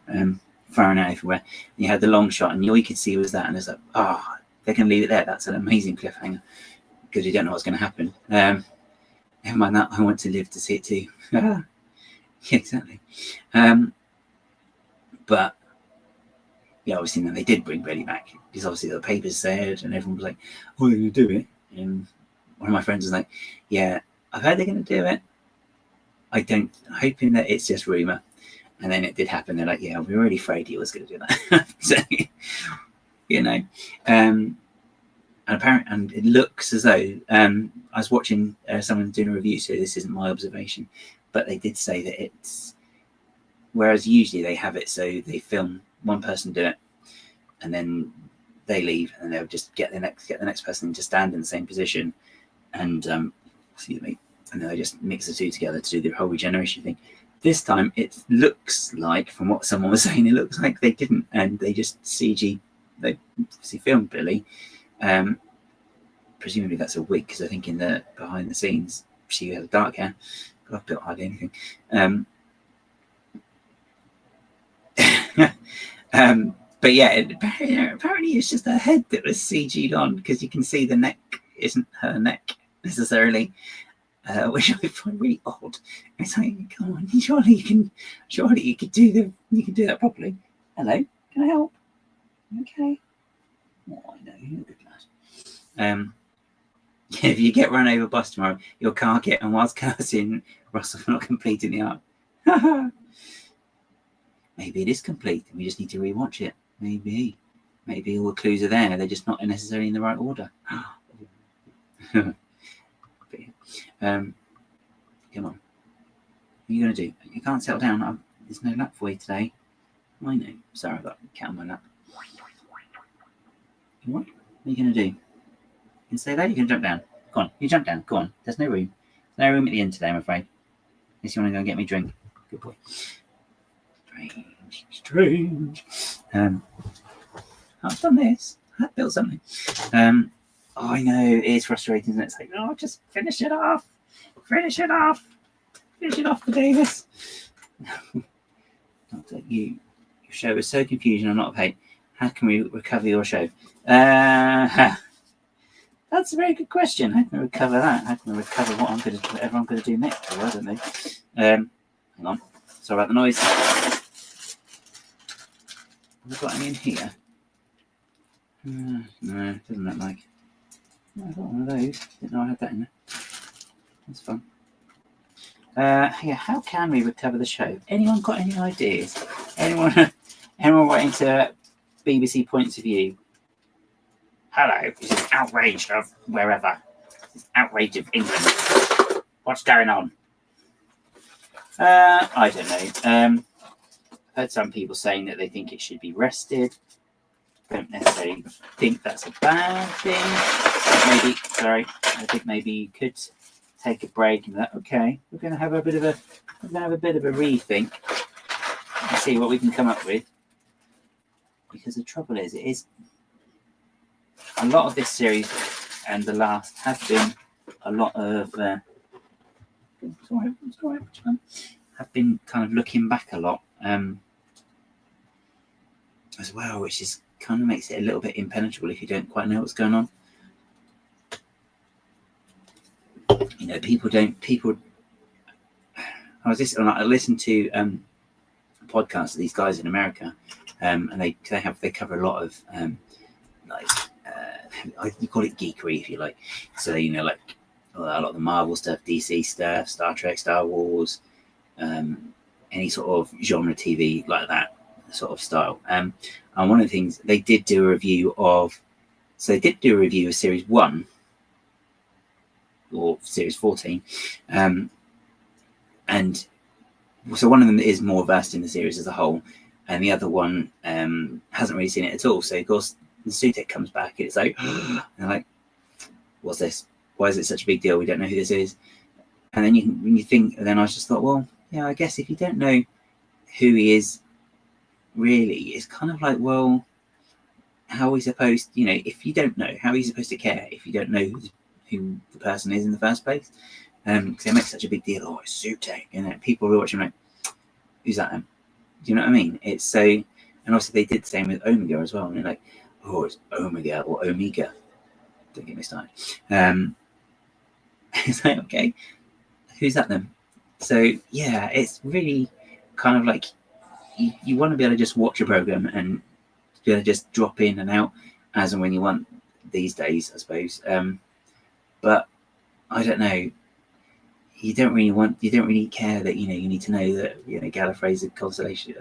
firing out everywhere. And you had the long shot, and all you could see was that, and it's like, oh, they're going to leave it there. That's an amazing cliffhanger, because you don't know what's going to happen. Never mind that, I want to live to see it too. Yeah, exactly. But yeah, obviously then they did bring Betty back, because obviously the papers said, and everyone was like, oh, they're going to do it. And one of my friends was like, yeah, I've heard they're going to do it. Hoping that it's just rumour. And then it did happen. They're like, yeah, we were really afraid he was going to do that. So, you know, and it looks as though, I was watching someone doing a review, so this isn't my observation, but they did say that whereas usually they have it so they film one person do it, and then they leave, and they'll just get the next person to stand in the same position, and excuse me, and then they just mix the two together to do the whole regeneration thing. This time it looks like, from what someone was saying, it looks like they didn't, and they just CG. They obviously filmed Billy. Presumably that's a wig, because I think in the behind the scenes she has dark hair. I've built hardly anything. But yeah, apparently it's just her head that was CG'd on, because you can see the neck isn't her neck necessarily, which I find really odd. It's like, come on, surely you could do that properly. Hello, can I help? Okay. Oh, I know, you're a good lad. If you get run over bus tomorrow, your car kit and whilst cursing Russell for not completing the arc. Maybe it is complete and we just need to rewatch it. Maybe all the clues are there, they're just not necessarily in the right order. Come on. What are you going to do? You can't settle down. There's no lap for you today. I know. Sorry, I've got a cat on my lap. What are you going to do? You can stay there, you can jump down. Go on, you jump down. Go on. There's no room. There's no room at the end today, I'm afraid. Unless you want to go and get me a drink. Good boy. Strange. I've done this. I've built something. I know, it is frustrating, isn't it? It's like, oh, just finish it off. Finish it off for Davis. Your show is so confusing. I'm not paid. How can we recover your show? That's a very good question. How can we recover that? How can we recover whatever I'm going to do next? I don't know. Hang on. Sorry about the noise. Have we got any in here? No, it doesn't look like. No, I've got one of those. Didn't know I had that in there. That's fun. Yeah, how can we recover the show? Anyone got any ideas? Anyone writing to BBC Points of View? Hello, this is outrage of wherever. This is outrage of England. What's going on? I don't know. I've heard some people saying that they think it should be rested. Don't necessarily think that's a bad thing. I think maybe you could take a break and be like, okay, we're going to have a bit of a rethink and see what we can come up with. Because the trouble is, it is a lot of this series and the last have been a lot of have been kind of looking back a lot as well, which is kind of makes it a little bit impenetrable if you don't quite know what's going on. You know, I listened to a podcast of these guys in America, and they cover a lot of you call it geekery if you like. So, you know, like a lot of the Marvel stuff, DC stuff, Star Trek, Star Wars, any sort of genre TV like that sort of style. And one of the things they did do a review of, Series 1 or Series 14, and so one of them is more versed in the series as a whole, and the other one hasn't really seen it at all. So of course the Sutek comes back and it's like, and they're like, what's this? Why is it such a big deal? We don't know who this is. And then you think, and then I just thought, well, yeah, I guess if you don't know who he is really, it's kind of like, well, how are we supposed, you know, if you don't know, how are you supposed to care if you don't know who the person is in the first place? Because they make such a big deal. Oh, it's Sutek, and people are watching like, who's that? Do you know what I mean? It's so, and also they did the same with Omega as well. And they're like, oh, it's Omega or Omega. Don't get me started. It's like, okay, who's that then? So yeah, it's really kind of like you want to be able to just watch a program and be able to just drop in and out as and when you want these days, I suppose. But I don't know. You don't really care that, you know, you need to know that, you know, Gallifrey's a constellation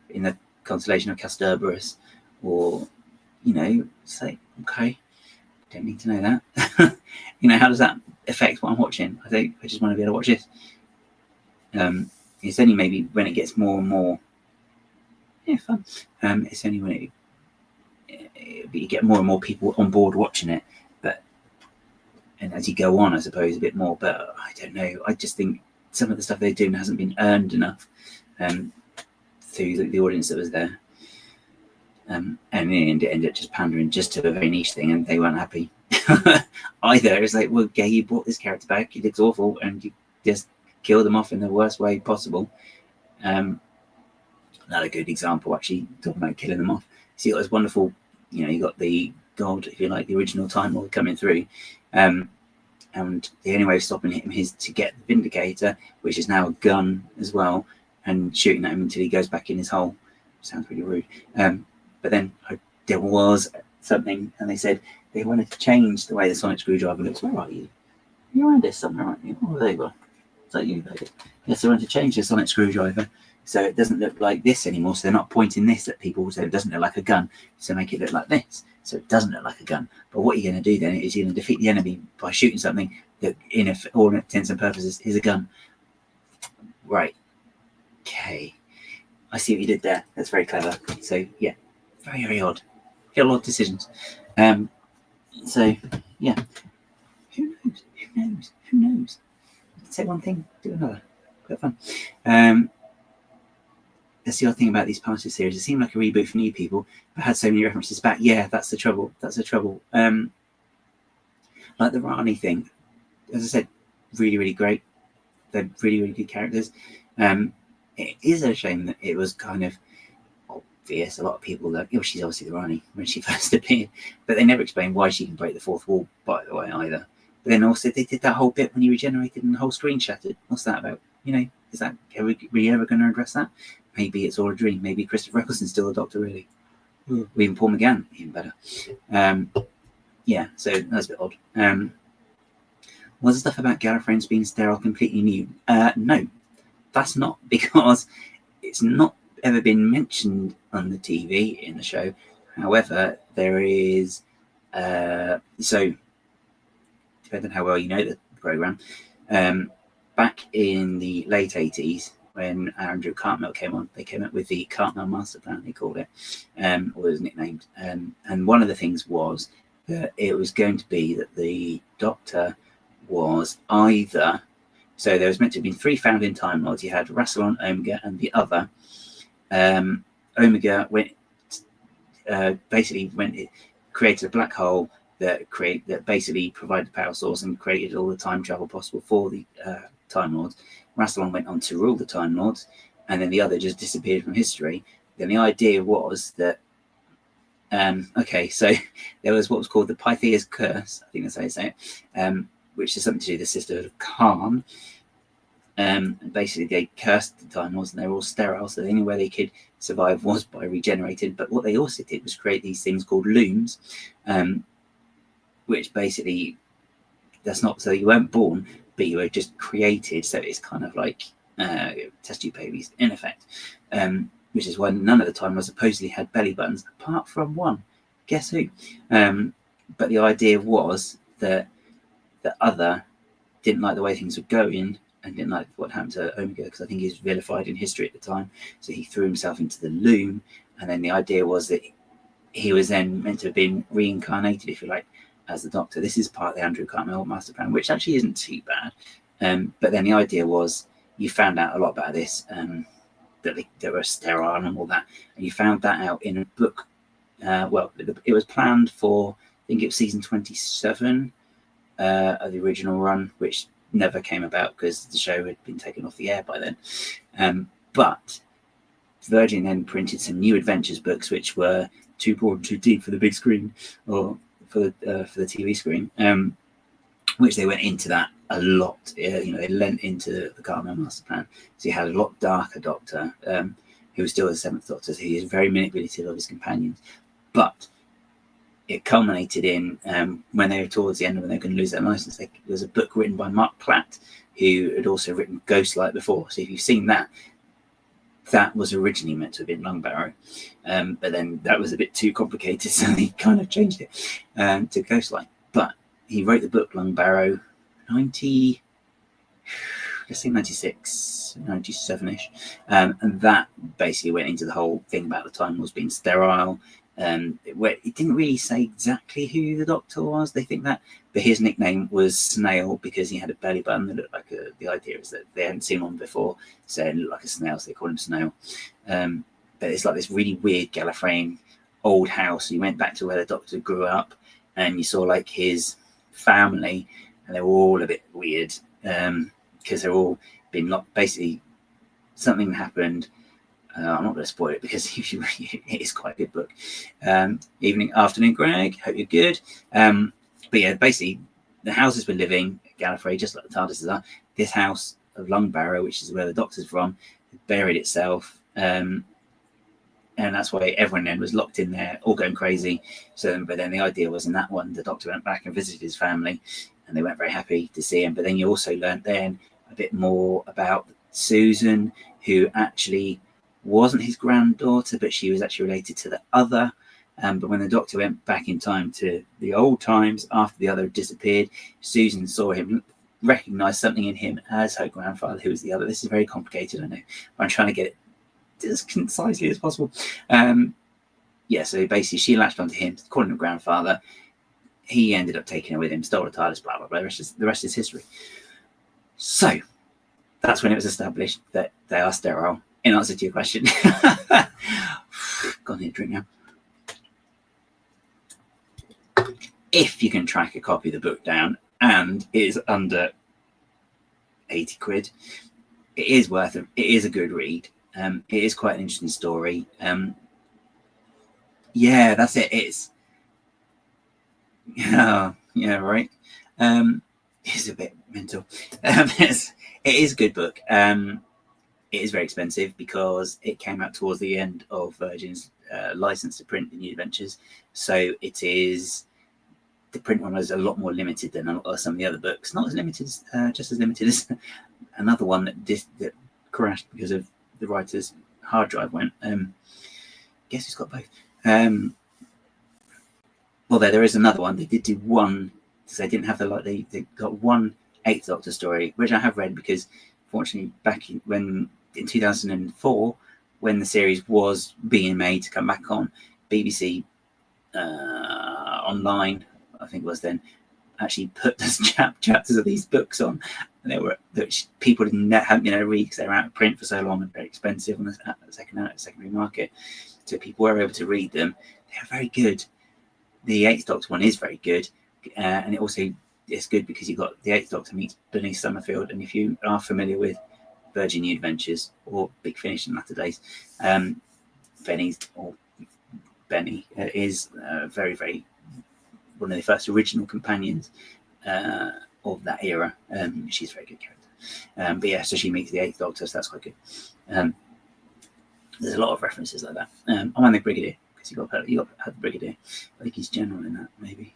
in the constellation of Castorberus, or, you know, it's like, okay, don't need to know that. You know, how does that affect what I'm watching? I just want to be able to watch this. it's only maybe when it gets more and more fun. It's only when you get more and more people on board watching it, and as you go on, I suppose a bit more. But I don't know. I just think some of the stuff they're doing hasn't been earned enough through the audience that was there. And in the end, it ended up just pandering just to a very niche thing, and they weren't happy either. It's like, well, okay, you brought this character back, he looks awful, and you just killed them off in the worst way possible. Another good example, actually, talking about killing them off. So you got this wonderful, you got the god, if you like, the original Time Lord coming through. And the only way of stopping him is to get the Vindicator, which is now a gun as well, and shooting at him until he goes back in his hole. Sounds really rude. But then there was something, and they said they wanted to change the way the sonic screwdriver looks. Where are you? You're around this somewhere, aren't you? Oh, there you are. Is that you, baby? Yes, they wanted to change the sonic screwdriver so it doesn't look like this anymore. So they're not pointing this at people, so it doesn't look like a gun. So make it look like this, so it doesn't look like a gun. But what you're going to do then is you're going to defeat the enemy by shooting something that, in all intents and purposes, is a gun. Right. Okay. I see what you did there. That's very clever. So yeah, very, very odd. Get a lot of decisions. So yeah, who knows? Who knows? Who knows? Say one thing, do another. Quite fun. That's the odd thing about these past series. It seemed like a reboot for new people, but had so many references back. Yeah, that's the trouble. That's the trouble. Like the Rani thing, as I said, really, really great. They're really, really good characters. It is a shame that it was kind of obvious. A lot of people that she's obviously the Rani when she first appeared, but they never explained why she can break the fourth wall, by the way, either. But then also they did that whole bit when he regenerated and the whole screen shattered. What's that about? Is that were you ever going to address that? Maybe it's all a dream. Maybe Christopher Eccleston's still a Doctor, really. Or even Paul McGann, even better. Yeah, so that's a bit odd. Was the stuff about Gallifreyans being sterile completely new? No, that's not, because it's not ever been mentioned on the TV in the show. However, there is so depending on how well you know the program. Back in the late 80s, when Andrew Cartmel came on, they came up with the Cartmel Master Plan, they called it, or it was nicknamed. And one of the things was that it was going to be that the Doctor was either, so there was meant to have been 3 founding Time Lords. You had Rassilon, Omega, and the other. Omega created a black hole that basically provided the power source and created all the time travel possible for the Time Lords. Rassilon went on to rule the Time Lords, and then the other just disappeared from history. Then the idea was that so there was what was called the Pythia's Curse, I think that's how you say it, which is something to do with the sisterhood of Khan. Basically, they cursed the Time Lords, and they were all sterile, so the only way they could survive was by regenerating. But what they also did was create these things called looms, which basically, that's not, so you weren't born, but you were just created. So it's kind of like test tube babies, in effect. Which is why none of the Time Lords supposedly had belly buttons, apart from one. Guess who? But the idea was that the other didn't like the way things were going and didn't like what happened to Omega, because I think he was vilified in history at the time. So he threw himself into the loom, and then the idea was that he was then meant to have been reincarnated, if you like, as the Doctor. This is part of the Andrew Cartmel Master Plan, which actually isn't too bad. But then the idea was, you found out a lot about this, that they were sterile and all that, and you found that out in a book. It was planned for, I think it was season 27 of the original run, which never came about because the show had been taken off the air by then. But Virgin then printed some new adventures books, which were too broad and too deep for the big screen, or for the TV screen, which they went into that a lot. They lent into the Cartmel Master Plan. So you had a lot darker Doctor, who was still the 7th Doctor, so he is very manipulative of his companions. But it culminated in when they were towards the end, when they were going to lose their license. There was a book written by Mark Platt, who had also written Ghostlight before. So if you've seen that, that was originally meant to have been Longbarrow, but then that was a bit too complicated, so they kind of changed it to Ghostlight. But he wrote the book Longbarrow guess 96, 97-ish. And that basically went into the whole thing about the Time Lords being sterile. It didn't really say exactly who the Doctor was. They think that, but his nickname was Snail because he had a belly button that looked like the idea is that they hadn't seen one before, so it looked like a snail, so they called him Snail. But it's like this really weird Gallifreyan old house. You went back to where the Doctor grew up, and you saw like his family, and they were all a bit weird because they're all been locked. Basically, something happened. I'm not going to spoil it because it is quite a good book. Afternoon, Greg. Hope you're good. But yeah, basically, the house has been living Gallifrey, just like the TARDISes are. This house of Lungbarrow, which is where the Doctor's from, buried itself. And that's why everyone then was locked in there, all going crazy. But then the idea was in that one, the Doctor went back and visited his family, and they weren't very happy to see him. But then you also learned then a bit more about Susan, who actually wasn't his granddaughter, but she was actually related to the other. But when the Doctor went back in time to the old times after the other had disappeared, Susan saw him, recognised something in him as her grandfather, who was the other. This is very complicated, I know. I'm trying to get it as concisely as possible. So basically she latched onto him, calling him grandfather. He ended up taking her with him, stole the TARDIS, blah, blah, blah. The rest is history. So that's when it was established that they are sterile, in answer to your question. Go on, need a drink now. If you can track a copy of the book down and it is under 80 quid, it is worth it. It is a good read. It is quite an interesting story. Yeah, that's it. It's yeah, right. It's a bit mental. It is a good book. It is very expensive because it came out towards the end of Virgin's license to print the New Adventures. So it is, the print one was a lot more limited than some of the other books. Not as limited, just as limited as another one that crashed because of the writer's hard drive went. Guess who's got both? Well, there is another one. They did do one, because they didn't have they got one Eighth Doctor story, which I have read because, fortunately, back in 2004, when the series was being made to come back on, BBC Online, I think it was then, actually put the chapters of these books on. And they were that people hadn't been able to read because they were out of print for so long and very expensive on the secondary market. So people were able to read them. They're very good. The Eighth Doctor one is very good, and it also is good because you've got the Eighth Doctor meets Bernice Summerfield, and if you are familiar with Virgin New Adventures or Big Finish in latter days, Benny is very, very one of the first original companions of that era. She's a very good character. But yeah, so she meets the Eighth Doctor, so that's quite good. There's a lot of references like that. I'm the Brigadier, because you got the Brigadier. I think he's General in that, maybe.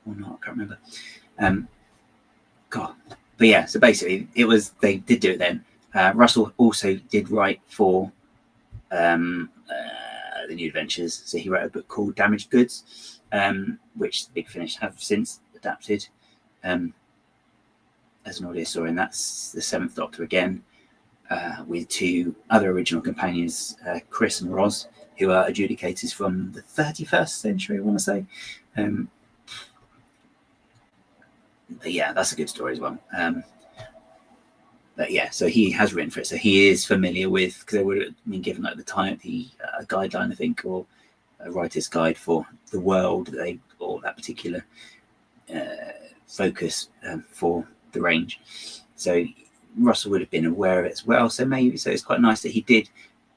Or not, I can't remember. God. But yeah, so basically they did do it then. Russell also did write for the New Adventures. So he wrote a book called Damaged Goods, which Big Finish have since adapted as an audio story, and that's the Seventh Doctor again, with two other original companions, Chris and Roz, who are adjudicators from the 31st century, I want to say. But yeah, that's a good story as well. But yeah, so he has written for it, so he is familiar with, because they would have been given at the time the guideline, I think, or a writer's guide for the world or that particular focus for the range. So Russell would have been aware of it as well. So it's quite nice that he did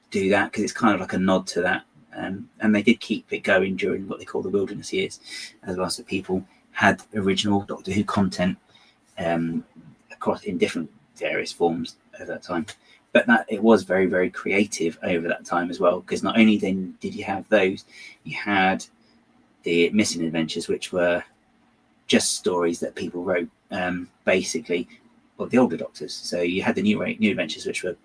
do that, because it's kind of like a nod to that. And they did keep it going during what they call the wilderness years as well. So people had original Doctor Who content across in different various forms over that time. But that it was very, very creative over that time as well, because not only then did you have those, you had the Missing Adventures, which were just stories that people wrote, basically, of the older Doctors. So you had the New Adventures, which were,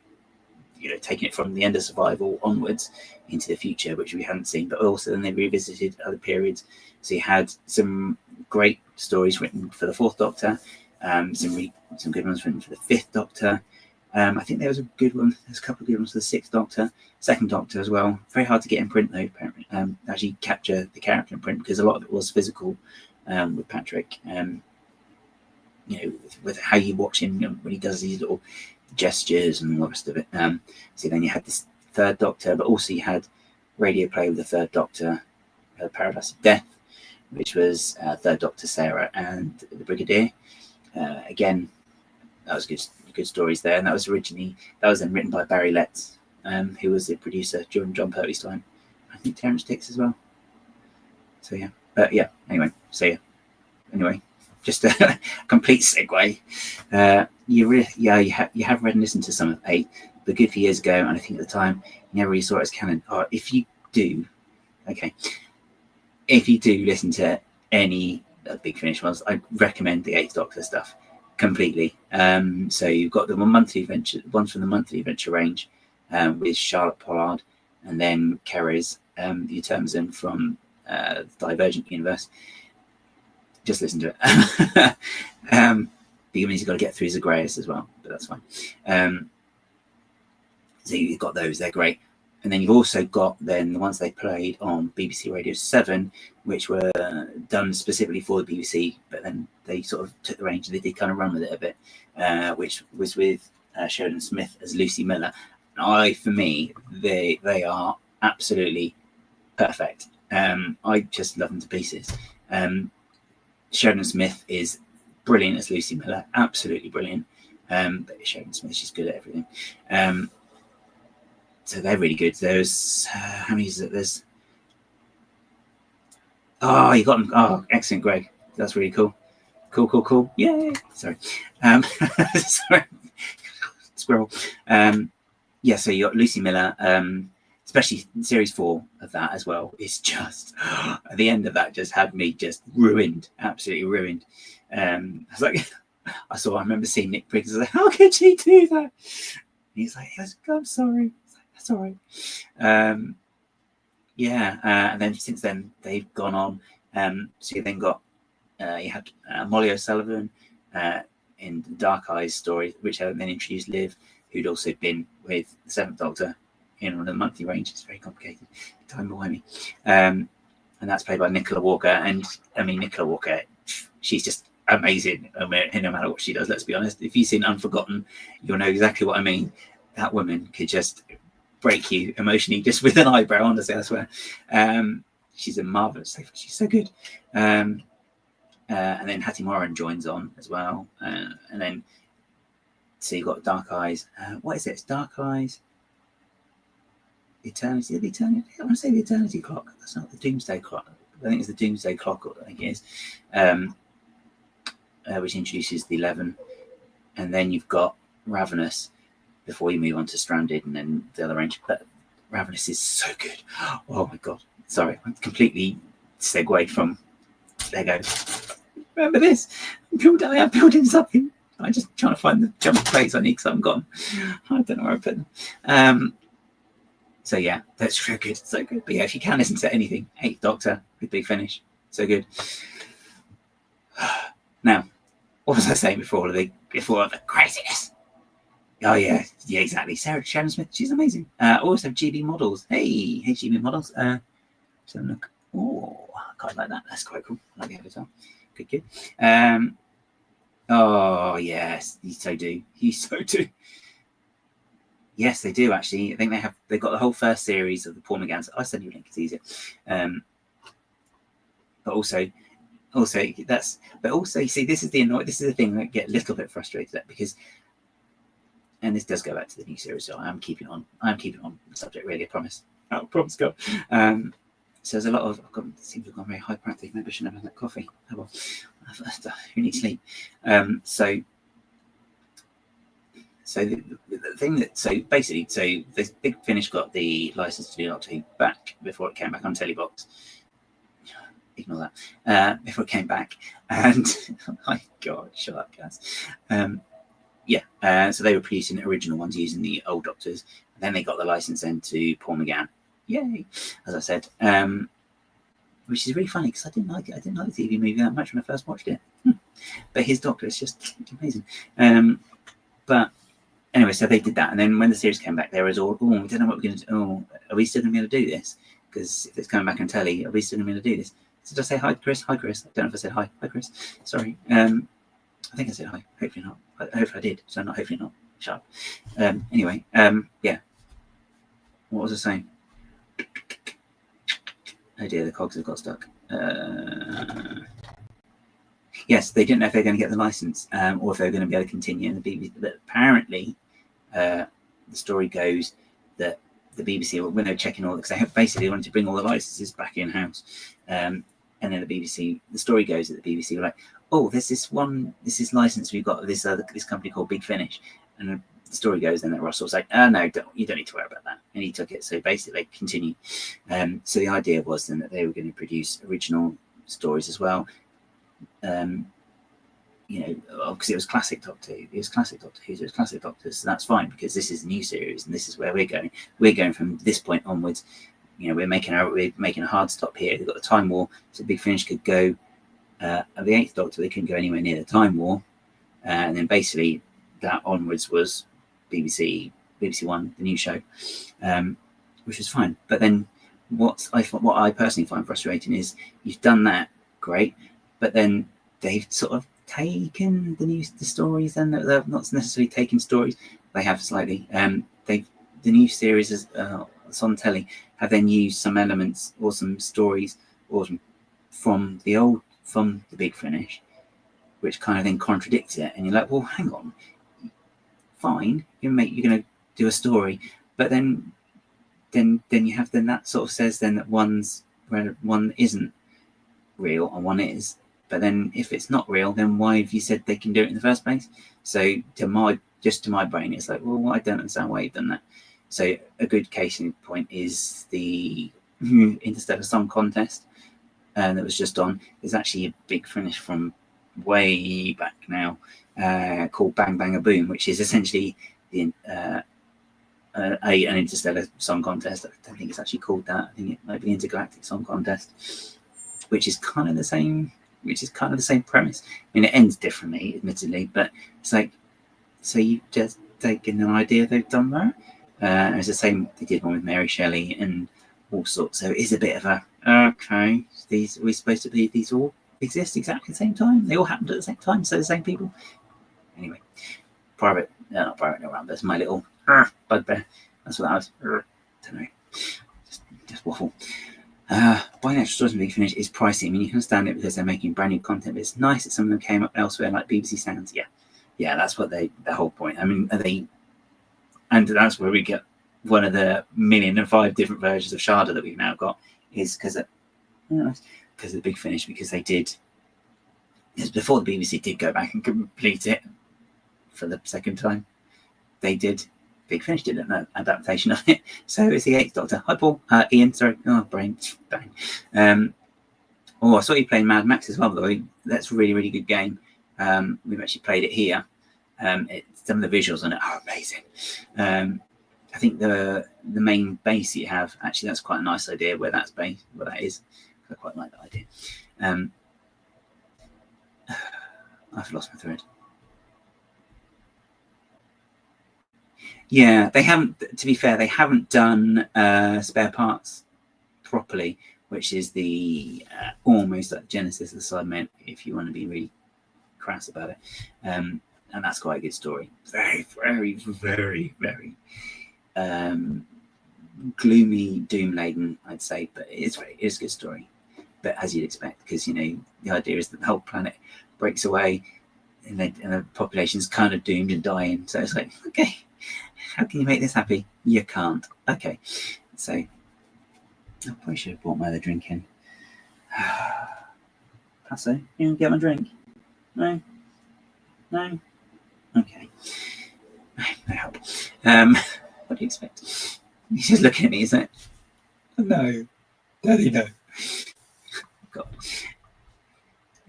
taking it from the end of Survival onwards into the future, which we hadn't seen, but also then they revisited other periods. So you had some great stories written for the Fourth Doctor, Some good ones for the Fifth Doctor. I think there was a good one. There's a couple of good ones for the Sixth Doctor, Second Doctor as well. Very hard to get in print though. Apparently, actually capture the character in print because a lot of it was physical with Patrick. With how you watch him when he does these little gestures and all the rest of it. So then you had this Third Doctor, but also you had radio play with the Third Doctor, Paradise of Death, which was Third Doctor Sarah and the Brigadier. Again, that was good stories there, and that was then written by Barry Letts, who was the producer during John Pertwee's time. I think Terence Dix as well. So yeah, but yeah. Anyway, just a complete segue. You have read and listened to some of 8, but a good few years ago, and I think at the time you never really saw it as canon. If you do listen to any Big Finish ones, I recommend the 8th Doctor stuff completely. So you've got the monthly adventure ones from the monthly adventure range with Charlotte Pollard, and then Kerry's the Etermizan from the Divergent universe. Just listen to it. Because you've got to get through Zagreus as well, but that's fine. So you've got those; they're great. And then you've also got then the ones they played on BBC Radio 7, which were done specifically for the BBC, but then they sort of took the range and they did kind of run with it a bit, which was with Sheridan Smith as Lucy Miller. And for me, they are absolutely perfect. I just love them to pieces. Sheridan Smith is brilliant as Lucy Miller, absolutely brilliant. But Sheridan Smith, she's good at everything. So they're really good. There's how many is it? There's you got them. Oh, excellent, Greg. That's really cool. Cool. Yay! Sorry. Sorry. Squirrel. So you got Lucy Miller. Especially series 4 of that as well. It's just at the end of that just had me just ruined, absolutely ruined. I was like, I remember seeing Nick Briggs. I was like, how could she do that? And he's like, I'm sorry. That's all right. And then since then they've gone on. So you then got you had Molly O'Sullivan in the Dark Eyes story, which then introduced Liv, who'd also been with the 7th Doctor in one of the monthly range. It's very complicated. Time behind me. And that's played by Nicola Walker. And I mean, Nicola Walker, she's just amazing no matter what she does. Let's be honest. If you've seen Unforgotten, you'll know exactly what I mean. That woman could just break you emotionally just with an eyebrow, honestly, I swear. She's a marvelous. She's so good. And then Hattie Moran joins on as well. And then so you've got Dark Eyes. What is it? It's Dark Eyes. Eternity. I want to say the Eternity Clock. That's not the Doomsday Clock. I think it's the Doomsday Clock. I think it is. Which introduces the 11, and then you've got Ravenous before you move on to Stranded, and then the other range. But Ravenous is so good. Oh my god! Sorry, I'm completely segued from Lego. Remember this? I am building something. I'm just trying to find the jump plates I need because I haven't got them. I don't know where I put them. So yeah, that's really good. So good. But yeah, if you can listen to anything, 8th Doctor with Big Finish, so good. Now, what was I saying before the craziness? Oh yeah, exactly. Sarah Sharon Smith, she's amazing. Also GB Models. Hey GB Models. Let's have a look. Oh, I quite like that. That's quite cool. I like the avatar. Good. Oh yes, you so do. Yes, they do actually. I think they've got the whole first series of the Paul McGann. I'll send you a link. It's easier. But also you see, this is the thing that I get a little bit frustrated at, because, and this does go back to the new series, so I'm keeping on the subject, really, I promise. I promise, God. So there's a lot of, seems to have gone very hyperactive. Maybe I shouldn't have had that coffee. Oh well, who needs sleep? So the thing that, so the Big Finish got the license to do Doctor Who back before it came back on Telebox. Ignore that. Before it came back, and oh my god, shut up, guys. So they were producing the original ones using the old Doctors. And then they got the license then to Paul McGann. Yay! As I said, which is really funny because I didn't like it. I didn't like the TV movie that much when I first watched it. But his Doctor is just amazing. But anyway, so they did that, and then when the series came back, there was all, we don't know what we're going to do. Oh, are we still going to be able to do this? Because if it's coming back on telly, are we still going to be able to do this? So did I say hi, Chris? Hi, Chris. I don't know if I said hi. Hi, Chris. Sorry. I think I said hi. Hopefully not. Hopefully I did. So not. Hopefully not. Shut up. Anyway. Yeah. What was I saying? Oh dear, the cogs have got stuck. Yes, they didn't know if they were going to get the license or if they were going to be able to continue. And the BBC, but apparently, the story goes that the BBC, when they were checking all, because they have basically wanted to bring all the licenses back in house, and then the BBC, the story goes that the BBC were like, oh, there's this license we've got this company called Big Finish, and the story goes then that Russell was like, oh no, you don't need to worry about that, and he took it. So basically, they continued. So the idea was then that they were going to produce original stories as well. Because it was classic Doctor Who, it was classic Doctor Who, it was classic Doctors, so that's fine because this is a new series and this is where we're going. We're going from this point onwards. We're making a hard stop here. They've got the Time War, so Big Finish could go. At the Eighth Doctor, they couldn't go anywhere near the Time War, and then basically that onwards was BBC One, the new show, which was fine. But then what I personally find frustrating is you've done that, great, but then they've sort of taken the stories, and they're not necessarily taking stories. They have slightly. The new series that's on telly have then used some elements or some stories or from the Big Finish, which kind of then contradicts it. And you're like, well, hang on, fine, you're going to do a story, but then you have that sort of says then that one isn't real and one is. But then if it's not real, then why have you said they can do it in the first place? So to my brain, it's like, well, I don't understand why you've done that. So a good case in point is the Interstellar Song Contest that was just on. There's actually a Big Finish from way back now called Bang Bang a Boom, which is essentially an Interstellar Song Contest. I don't think it's actually called that. I think it might be the Intergalactic Song Contest, which is kind of the same premise. I mean, it ends differently, admittedly, but it's like, so you just taken an idea they've done that. And it's the same, they did one with Mary Shelley and all sorts. So it is a bit of a, okay, are we supposed to believe these all exist exactly at the same time? They all happened at the same time, so the same people? Anyway, not private, no, that's my little bugbear. That's what that was. Don't know. Just waffle. Buying extra stories in Big Finish is pricey. I mean, you can understand it because they're making brand new content, but it's nice that some of them came up elsewhere, like BBC Sounds. Yeah, that's what the whole point. I mean, and that's where we get one of the 1,005 different versions of Sharda that we've now got, is because of the Big Finish, because they did. Because before the BBC did go back and complete it for the second time, they did. Big Finish did an adaptation of it, so it's the Eighth Doctor. Hi, Paul. Ian, sorry. Oh, brain. Bang. I saw you playing Mad Max as well, though. That's a really, really good game. We've actually played it here. Some of the visuals on it are amazing. I think the main base you have, actually, that's quite a nice idea where that is. I quite like that idea. I've lost my thread. Yeah, they haven't. To be fair, they haven't done spare parts properly, which is the almost like Genesis of the Cybermen, if you want to be really crass about it. And that's quite a good story. Very, very, very, very gloomy, doom-laden, I'd say, but it is a good story. But as you'd expect, because the idea is that the whole planet breaks away, and the population's kind of doomed and dying. So it's like, okay. How can you make this happy? You can't. Okay. So I probably should have brought my other drink in. Passo, you want to get my drink? No? Okay. No help. What do you expect? He's just looking at me, isn't it? No. Daddy, no. God.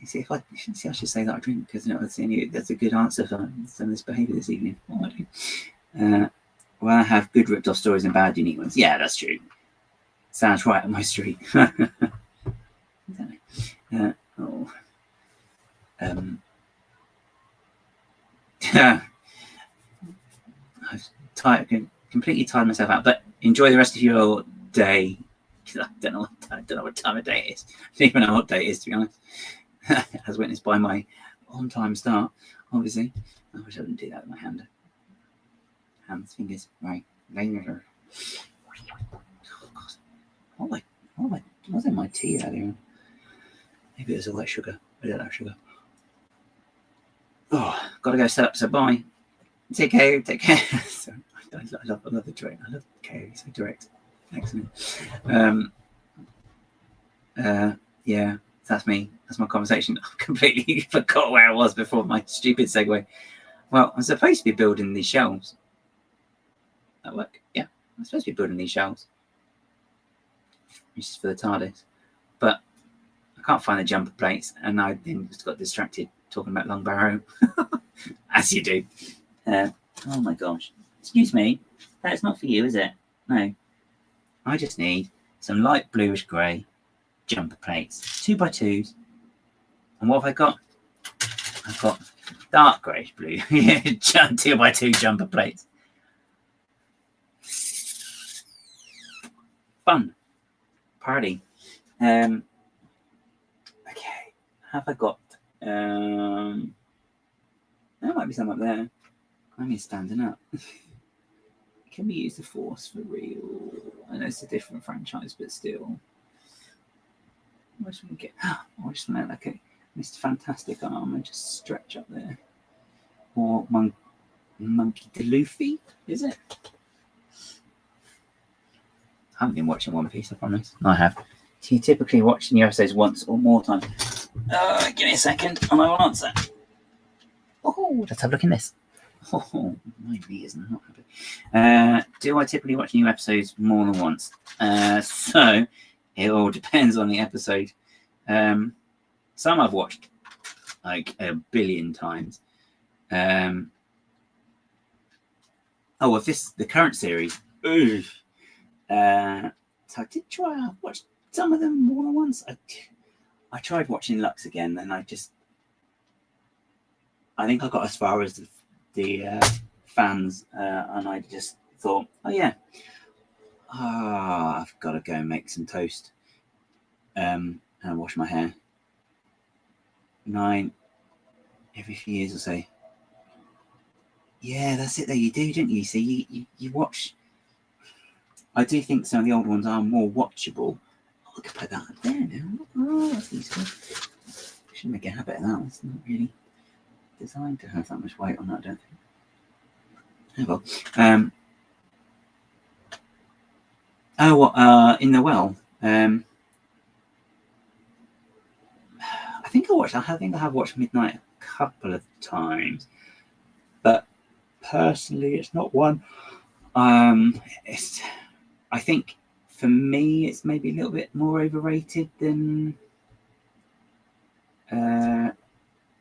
See, I should say that I drink, because that's a good answer for some of this behaviour this evening. What do I do? Well, I have good ripped off stories and bad unique ones. Yeah, that's true. Sounds right on my street. Oh. I've completely tired myself out. But enjoy the rest of your day. I don't know what time of day it is. I don't even know what day it is, to be honest. As witnessed by my on-time start, obviously. I wish I didn't do that with my hand. Hands, fingers, right. Oh, God. What's in my tea earlier? Maybe it was all that sugar. I don't have sugar. Oh, gotta go set up. So bye. Take care. So, I love the direct. I love K. So direct. Excellent. Yeah, that's me. That's my conversation. I completely forgot where I was before my stupid segue. Well, I'm supposed to be building these shelves. That work? Yeah, I'm supposed to be building these shelves. This is for the TARDIS. But I can't find the jumper plates, and I then just got distracted talking about Long Barrow. As you do. Oh my gosh. Excuse me. That's not for you, is it? No. I just need some light bluish grey jumper plates. 2x2s. And what have I got? I've got dark greyish blue. 2x2 jumper plates. Fun. Party. Okay. Have I got there might be some up there. I'm standing up. Can we use the Force for real? I know it's a different franchise, but still. I just want to get. I just want like a Mr. Fantastic arm and just stretch up there. Or Monkey D. Luffy, is it? I haven't been watching One Piece, I promise. I have. So you typically watch new episodes once or more times. Give me a second and I will answer. Oh, let's have a look in this. Oh, my ears are not happy. Do I typically watch new episodes more than once? So it all depends on the episode. Some I've watched like a billion times. With the current series. So I did try. I watched some of them more than once. I tried watching Lux again, and I think I got as far as the fans, and I just thought, oh yeah, I've got to go and make some toast, and wash my hair. Every few years or so. Yeah, that's it. There you do, don't you? See, you watch. I do think some of the old ones are more watchable. Oh, I could put that up there now. Oh, that's useful. I should make a habit of that. It's not really designed to have that much weight on that, I don't think. Oh well. In the well. I think I have watched Midnight a couple of times, but personally, it's not one. I think for me, it's maybe a little bit more overrated than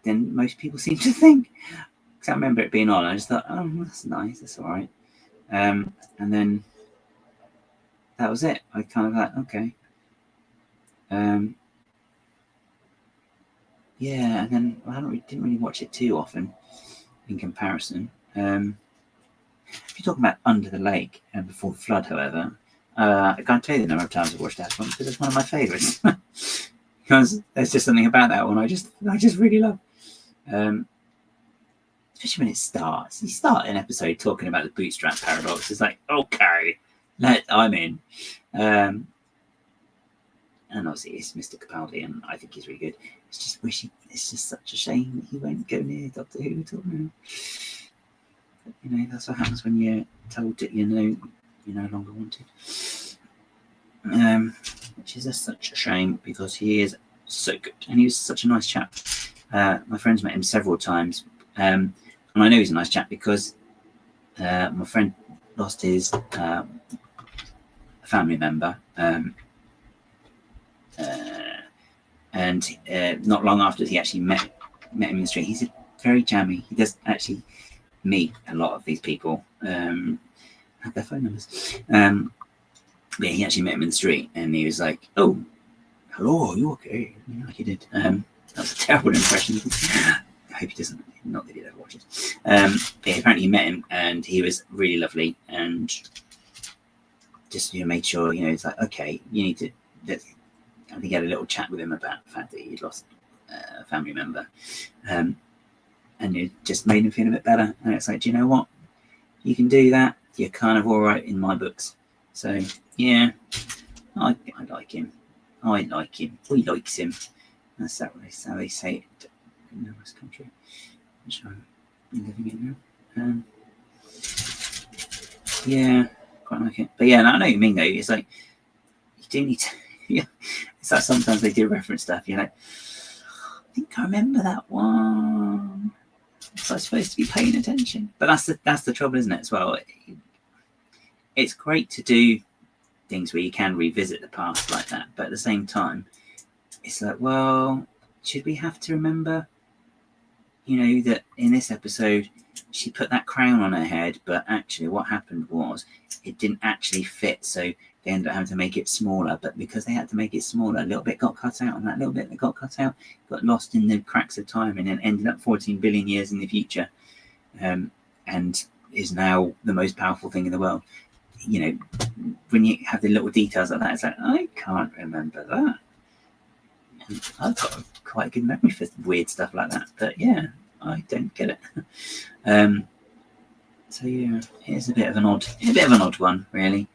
most people seem to think. Because I remember it being on, I just thought, oh, that's nice, that's all right. And then that was it. I kind of like, okay. Yeah, and then I didn't really watch it too often in comparison. If you're talking about Under the Lake and Before the Flood, however, I can't tell you the number of times I've watched that one because it's one of my favourites. Because there's just something about that one I just really love. Especially when it starts. You start an episode talking about the bootstrap paradox. It's like, okay, I'm in. And obviously it's Mr. Capaldi, and I think he's really good. It's just such a shame that he won't go near Doctor Who at all now. That's what happens when you're told that you're no longer wanted. Which is such a shame because he is so good and he was such a nice chap. My friend's met him several times, and I know he's a nice chap because my friend lost his family member, and not long after he actually met him in the street. He's very jammy. He does actually meet a lot of these people, have their phone numbers. But he actually met him in the street, and he was like, "Oh, hello, are you okay? Like he did. That was a terrible impression. I hope he doesn't. Not that he'd ever watch it. But apparently he met him, and he was really lovely, and just made sure it's like, okay, you need to. I think he had a little chat with him about the fact that he'd lost a family member, and it just made him feel a bit better. And it's like, do you know what? You can do that. You're kind of all right in my books. So yeah, I like him. I like him. We likes him. That's how they say it in this country, which I'm living in now. Yeah, quite like it. But yeah, I know what you mean though. It's like you do need to. Yeah, it's like sometimes they do reference stuff. You're like, I think I remember that one. So I'm supposed to be paying attention. But that's the trouble, isn't it? As well, it's great to do things where you can revisit the past like that, but at the same time, it's like, well, should we have to remember, that in this episode she put that crown on her head, but actually what happened was it didn't actually fit, so they ended up having to make it smaller. But because they had to make it smaller, a little bit got cut out, and that little bit that got cut out got lost in the cracks of time, and then ended up 14 billion years in the future, and is now the most powerful thing in the world. When you have the little details like that, it's like, I can't remember that. And I've got quite a good memory for weird stuff like that, but yeah, I don't get it. So yeah, it is a bit of an odd one, really.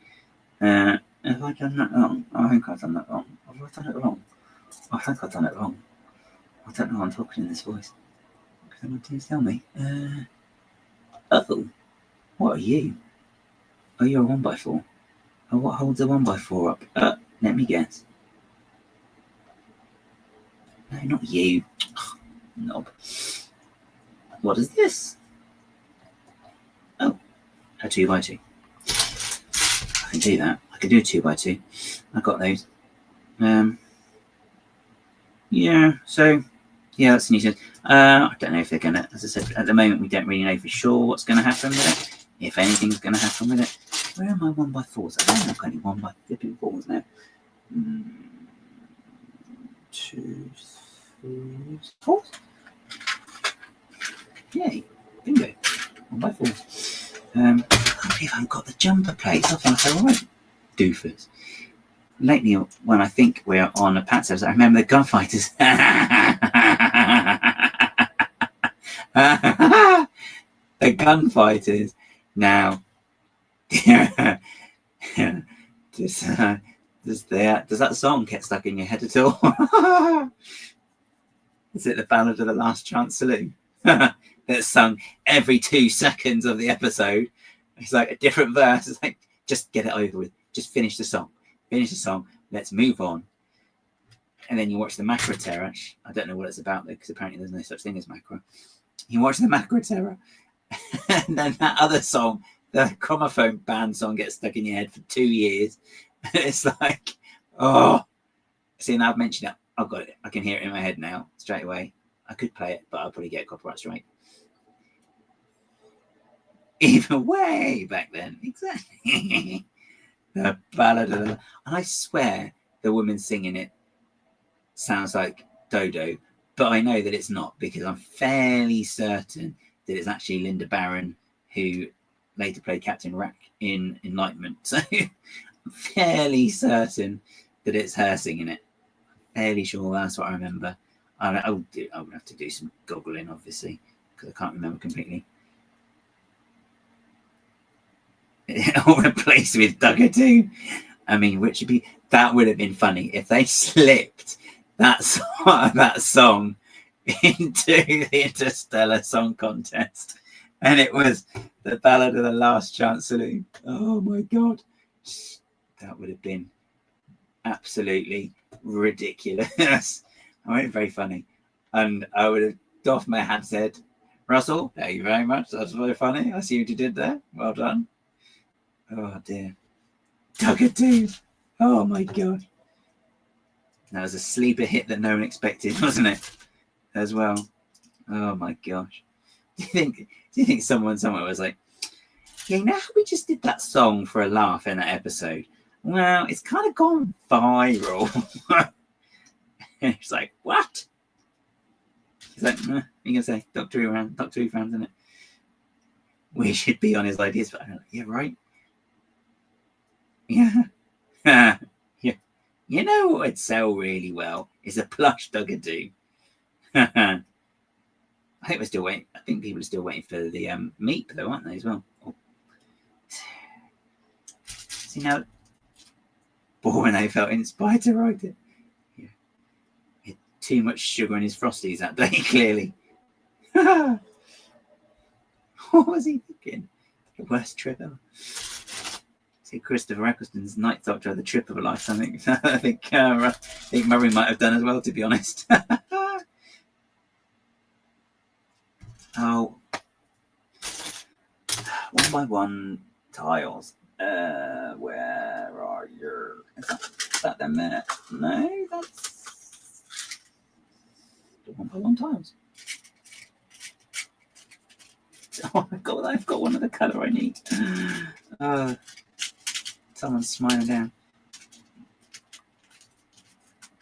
Have I done that wrong? I think I've done that wrong. Have I done it wrong? I think I've done it wrong. I don't know why I'm talking in this voice. Can someone please tell me? Oh, what are you? Oh, you're a 1x4. Oh, what holds a 1x4 up? Let me guess. No, not you. Ugh, knob. What is this? Oh, a 2x2. I can do that. I can do a 2x2. I got those. Yeah, so yeah, that's neat. I don't know if they're gonna, as I said, at the moment we don't really know for sure what's gonna happen with it. If anything's gonna happen with it. Where are my 1x4s? I don't have any 1x4s now. 2, 3, 4. Yay, bingo. 1x4s. I can't believe I haven't got the jumper plates. I thought I was alright. Doofus. Lately, when I think we're on a Pat episode, I remember the gunfighters. The gunfighters. Now, does that song get stuck in your head at all? Is it the Ballad of the Last Chance Saloon? That's sung every 2 seconds of the episode. It's like a different verse. It's like, just get it over with. Just finish the song. Let's move on. And then you watch the Macra Terror. I don't know what it's about though, because apparently there's no such thing as Macra. You watch the Macra Terror, and then that other song, the Chromophone band song, gets stuck in your head for 2 years. It's like, oh. See, now I've mentioned it. I've got it. I can hear it in my head now, straight away. I could play it, but I'll probably get a copyright strike. Even way back then. Exactly. The Ballad of the... And I swear the woman singing it sounds like Dodo, but I know that it's not, because I'm fairly certain that it's actually Linda Barron, who later played Captain Rack in Enlightenment. So I'm fairly certain that it's her singing it. Fairly sure that's what I remember. I would have to do some googling, obviously, because I can't remember completely. All replaced with Duggar 2. I mean, that would have been funny if they slipped that song into the Interstellar Song Contest, and it was the Ballad of the Last Chance Saloon. Oh my god, that would have been absolutely ridiculous. I mean, very funny, and I would have doffed my hat and said, "Russell, thank you very much. That's very funny. I see what you did there. Well done." Oh dear. Duggar 2. Oh my god. That was a sleeper hit that no one expected, wasn't it? As well. Oh my gosh. Do you think someone somewhere was like, yeah, you know how we just did that song for a laugh in that episode? Well, it's kind of gone viral. And he's like, what? He's like, what are you going to say? Doctor Who fans, isn't it? We should be on his ideas. But I'm like, yeah, right. Yeah. Yeah. You know what would sell really well is a plush Duggadoo. I think we're still waiting. I think people are still waiting for the Meep, though, aren't they, as well? Oh. See now, boring they felt inspired to write it. Yeah. He had too much sugar in his Frosties that day, clearly. What was he thinking? The worst trip ever. See, Christopher Eccleston's Night Doctor had the trip of a lifetime. I think Murray might have done as well, to be honest. Oh, one by one tiles. Where are your? Is that them there? No, that's the one by one tiles. Oh my god, I've got one of the colour I need. Someone's smiling down.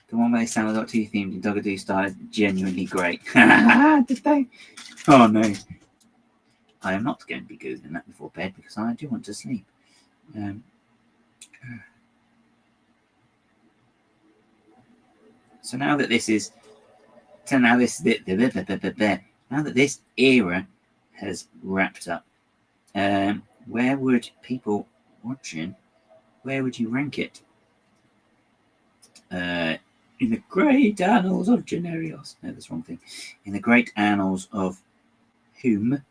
The one where they sound Doctor Who themed in Duggadoo style is genuinely great. Did they? Oh no. I am not going to be Googling that before bed because I do want to sleep. So now that this is, now that this era has wrapped up, where would people watching? Where would you rank it? In the great annals of Generios. No, that's the wrong thing. In the great annals of whom?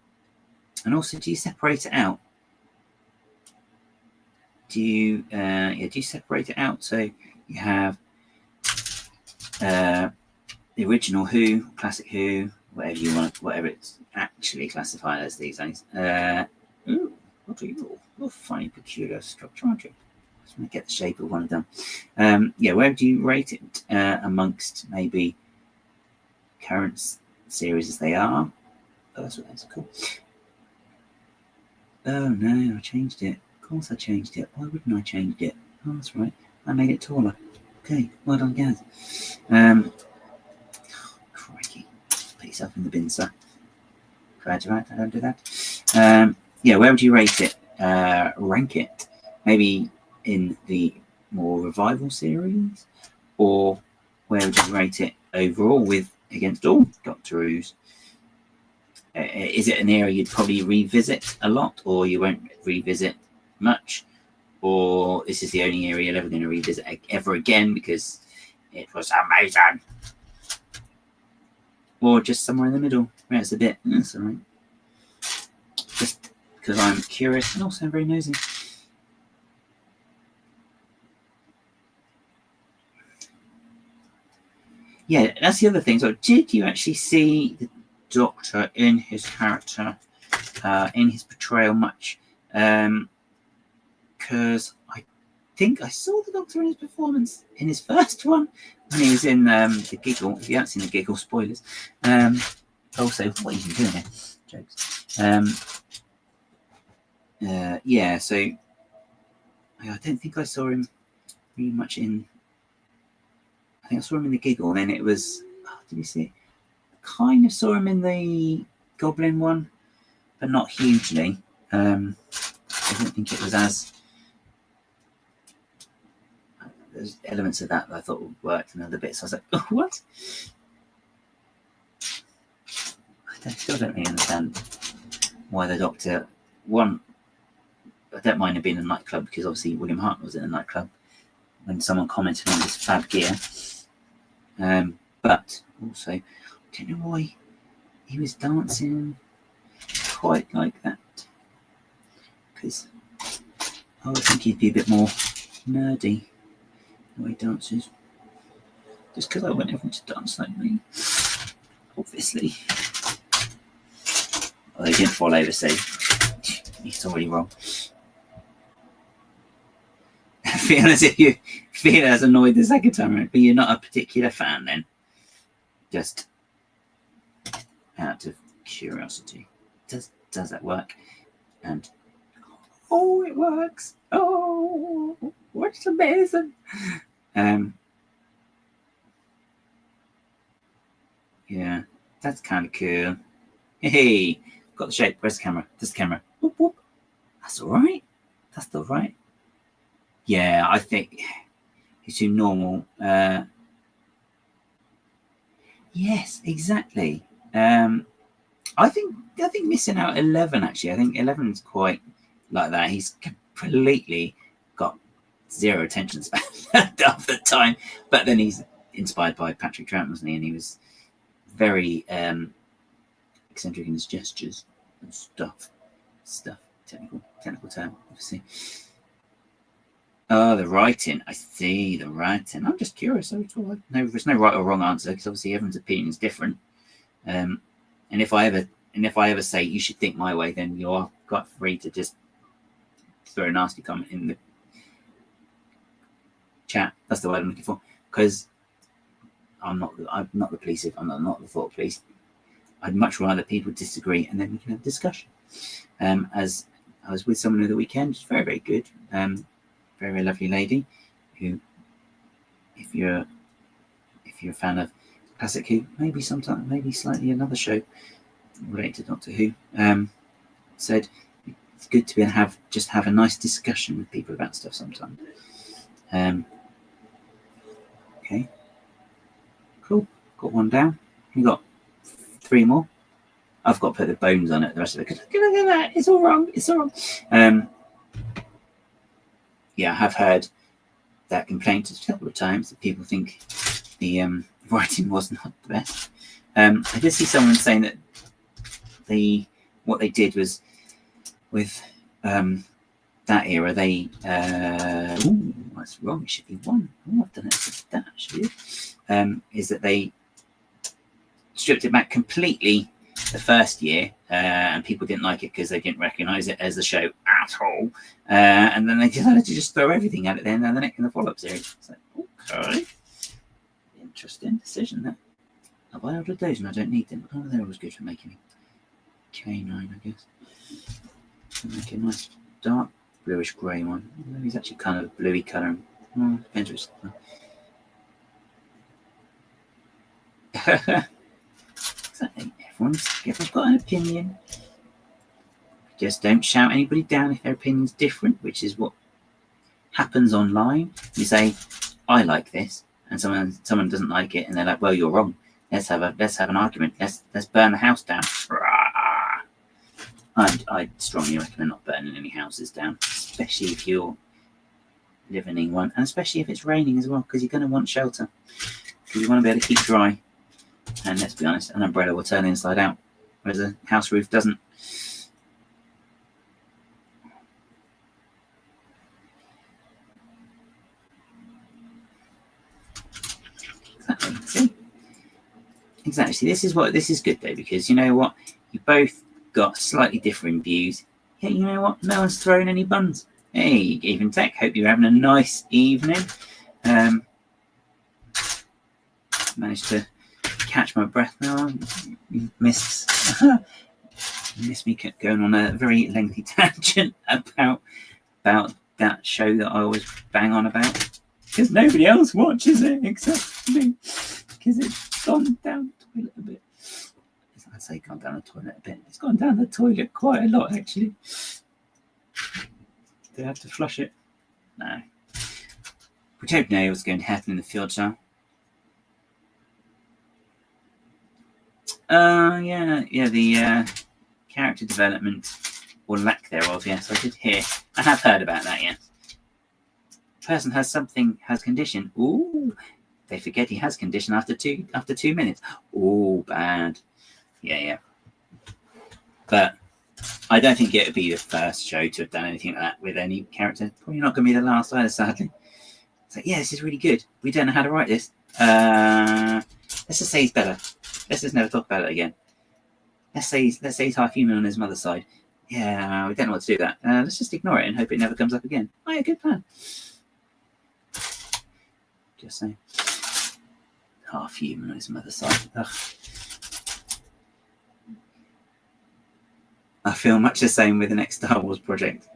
And also, do you separate it out? Do you separate it out? So you have the original Who, classic Who, whatever you want, whatever it's actually classified as these days. Ooh, what are you? You're funny, peculiar structure, aren't you? Just want to get the shape of one of them. Yeah, where do you rate it amongst maybe current series as they are? Oh, that's cool. Oh no, I changed it. Of course I changed it. Why wouldn't I change it? Oh, that's right. I made it taller. Okay, well done, Gaz. Crikey. Put yourself in the bin, sir. Glad you're right, I don't do that. Yeah, where would you rate it? Rank it? Maybe in the more revival series? Or where would you rate it overall with against all Doctor Who's? Is it an area you'd probably revisit a lot, or you won't revisit much, or this is the only area you're ever going to revisit ever again because it was amazing, or just somewhere in the middle where it's a bit, that's all right, just because I'm curious and also I'm very nosy. Yeah, that's the other thing. So did you actually see the Doctor in his character, in his portrayal much? Because I think I saw the Doctor in his performance in his first one when he was in the Giggle. If you haven't seen the Giggle, spoilers. Also, what are you doing there? Jokes. Yeah, so I don't think I saw him really much in. I think I saw him in the Giggle, and then it was. Oh, did you see it? Kind of saw him in the Goblin one, but not hugely. I don't think it was as. There's elements of that I thought worked, and other bits I was like, oh, what? I still don't really understand why the Doctor. One, I don't mind him being in a nightclub because obviously William Hart was in a nightclub when someone commented on his fab gear. But also, I don't know why he was dancing quite like that. Because I would think he'd be a bit more nerdy the way he dances. Just because I want everyone to dance like me. Obviously. Although he didn't fall over, so he's already wrong. I feel as if you feel as annoyed the second time around, but you're not a particular fan then. Just out of curiosity. Does that work? And oh, it works. Oh, what's amazing. Yeah, that's kind of cool. Hey, got the shape. Where's the camera? There's the camera. Whoop, whoop. That's all right. That's all right. Yeah, I think it's too normal. Yes, exactly. I think missing out 11 actually. I think 11's quite like that. He's completely got zero attention span half the time. But then he's inspired by Patrick Troughton, wasn't he? And he was very eccentric in his gestures and stuff. Technical term, obviously. Oh, the writing. I see the writing. I'm just curious. No, there's no right or wrong answer because obviously everyone's opinion is different. And if I ever say you should think my way, then you're quite free to just throw a nasty comment in the chat. That's the word I'm looking for. Because I'm not the police. I'm not the thought police. I'd much rather people disagree and then we can have a discussion. As I was with someone the weekend, she's very, very good. Very, very lovely lady who, if you're a fan of Classic Who, maybe slightly another show related to Doctor Who, said it's good to be able to have a nice discussion with people about stuff sometimes. Okay, cool. Got one down. You got 3 more. I've got to put the bones on it. The rest of it. Look at that. It's all wrong. It's all wrong. Yeah, I have heard that complaint a couple of times that people think the writing was not the best. I did see someone saying that what they did was with that era. They that's wrong. It should be 1. Oh, I've done it as a dash. Is that they stripped it back completely the first year, and people didn't like it because they didn't recognise it as the show at all. And then they decided to just throw everything at it then in the follow-up series. So, okay. Interesting decision there. I've ordered those and I don't need them. Oh, they're always good for making K9, I guess. Make a nice dark bluish grey one. He's actually kind of a bluey colour. Depends which. Exactly. Everyone's got an opinion. Just don't shout anybody down if their opinion's different, which is what happens online. You say, I like this, and someone doesn't like it, and they're like, well, you're wrong. Let's have an argument. Let's burn the house down. I strongly recommend not burning any houses down, especially if you're living in one, and especially if it's raining as well, because you're going to want shelter. Because you want to be able to keep dry. And let's be honest, an umbrella will turn inside out, whereas a house roof doesn't. Exactly. See, this is good though, because you know what? You both got slightly different views. Yeah, you know what? No one's throwing any buns. Hey, Even Tech. Hope you're having a nice evening. Managed to catch my breath now. Missed me going on a very lengthy tangent about that show that I always bang on about, because nobody else watches it except me, because it's gone down the toilet a bit. I'd say gone down the toilet a bit. It's gone down the toilet quite a lot, actually. Do I have to flush it? No. We don't know what's going to happen in the future. The character development or lack thereof. Yes, I did hear. I have heard about that. Yes. Person has condition. Ooh, they forget he has condition after 2 minutes. Ooh, bad. Yeah. But I don't think it would be the first show to have done anything like that with any character. Probably not going to be the last either, sadly. It's like, yeah, this is really good. We don't know how to write this. Let's just say he's better. Let's just never talk about it again. Let's say he's half human on his mother's side. Yeah, we don't know what to do with that. Let's just ignore it and hope it never comes up again. Oh, yeah, good plan. Just saying. Half human on his mother's side. Ugh. I feel much the same with the next Star Wars project.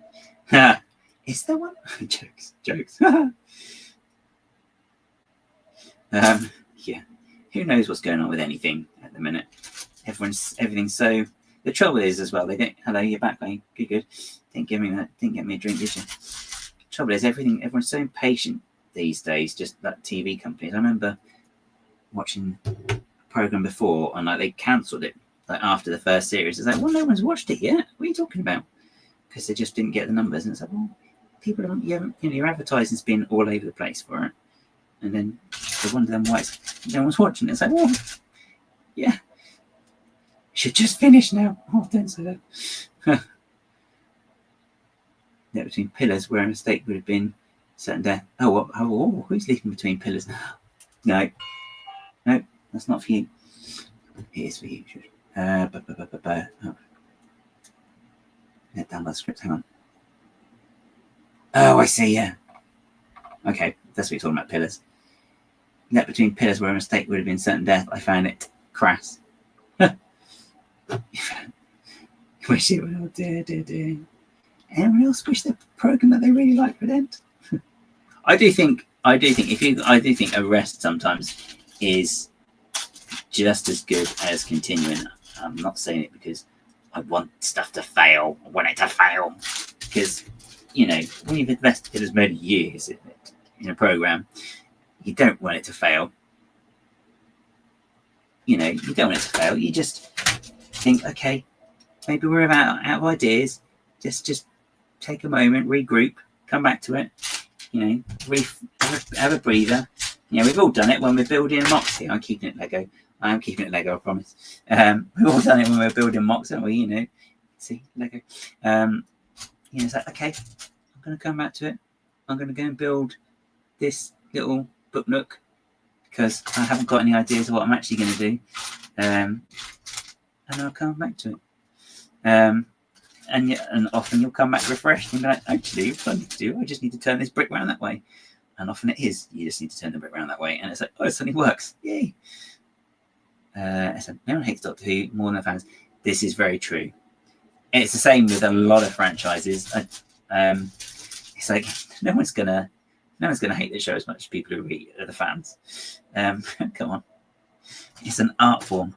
Is there one? Jokes. Yeah. Who knows what's going on with anything at at the minute. Everything's so. The trouble is as well. They don't. Hello, you're back. Going good. Didn't get me a drink, did you? Trouble is everyone's so impatient these days, just like TV companies. I remember watching a program before and like they cancelled it like after the first series. It's like, well, no one's watched it yet. What are you talking about? Because they just didn't get the numbers. And it's like, well, people haven't, your advertising's been all over the place for it. And then they wonder then why no one's watching it. It's like, well, yeah, should just finish now. Oh, don't say that. Yeah, between pillars where a mistake would have been certain death. Oh, who's leaping between pillars now? No, that's not for you. It is for you. Oh. Let down the script. Hang on. Oh, I see. Yeah. Okay, that's what you're talking about. Pillars. Net between pillars where a mistake would have been certain death. I found it crass. Wish it well. Dear. Anyone else wish the program that they really like would end? I do think a rest sometimes is just as good as continuing. I'm not saying it because I want stuff to fail. I want it to fail because when you've invested as many years in a program, you don't want it to fail. You don't want it to fail. You just think, okay, maybe we're out of ideas. Just take a moment, regroup, come back to it. Have a breather. We've all done it when we're building mocks here. I'm keeping it Lego. I am keeping it Lego, I promise. We've all done it when we're building mocks, haven't we? See, Lego. It's like, okay, I'm going to come back to it. I'm going to go and build this little book nook because I haven't got any ideas of what I'm actually going to do. And I'll come back to it. And often you'll come back refreshed and be like, actually, what I need to do, I just need to turn this brick round that way. And often it is. You just need to turn the brick round that way. And it's like, oh, it suddenly works. Yay. So no one hates Doctor Who more than the fans. This is very true. It's the same with a lot of franchises. It's like no one's gonna hate the show as much as people who are the fans. Come on. It's an art form.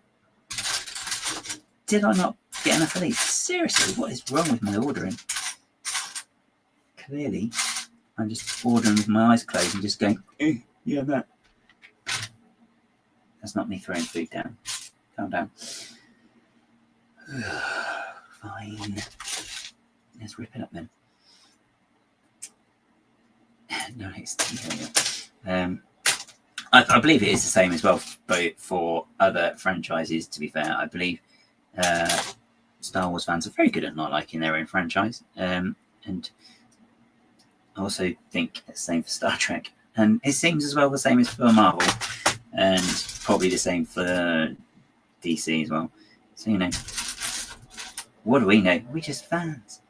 Did I not get enough of these? Seriously, what is wrong with my ordering? Clearly, I'm just ordering with my eyes closed and just going, yeah, that. That's not me throwing food down. Calm down. Fine. Let's rip it up then. No, I believe it is the same as well, but for other franchises, to be fair. I believe Star Wars fans are very good at not liking their own franchise. And I also think it's the same for Star Trek. And it seems as well the same as for Marvel. And probably the same for DC as well. So, what do we know? We're just fans.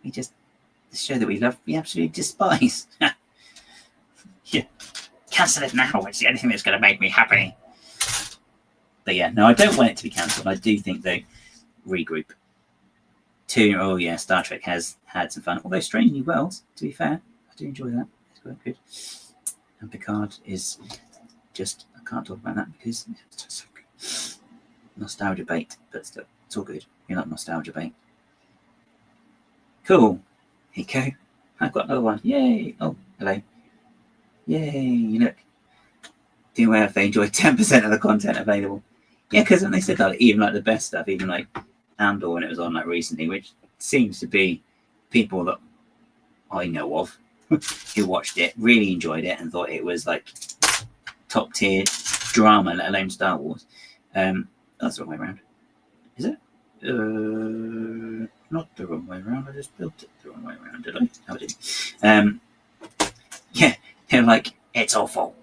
The show that we love, we absolutely despise. Yeah. Cancel it now. It's the only thing that's going to make me happy. But yeah, no, I don't want it to be cancelled. I do think, though, regroup. Star Trek has had some fun. Although Strange New Worlds, to be fair, I do enjoy that. It's quite good. And Picard is just, I can't talk about that because it's just so good. Nostalgia bait, but still, it's all good. We like nostalgia bait. Cool. Here you go. I've got another one. Yay. Oh, hello. Yay. Look. Do well if they enjoy 10% of the content available. Yeah, because they said that even like the best stuff, even like Andor when it was on like recently, which seems to be people that I know of who watched it, really enjoyed it and thought it was like top tier drama, let alone Star Wars. That's the wrong way around. Is it? Not the wrong way around. I just built it the wrong way around, did I? No, I didn't. Yeah, they're like, it's awful.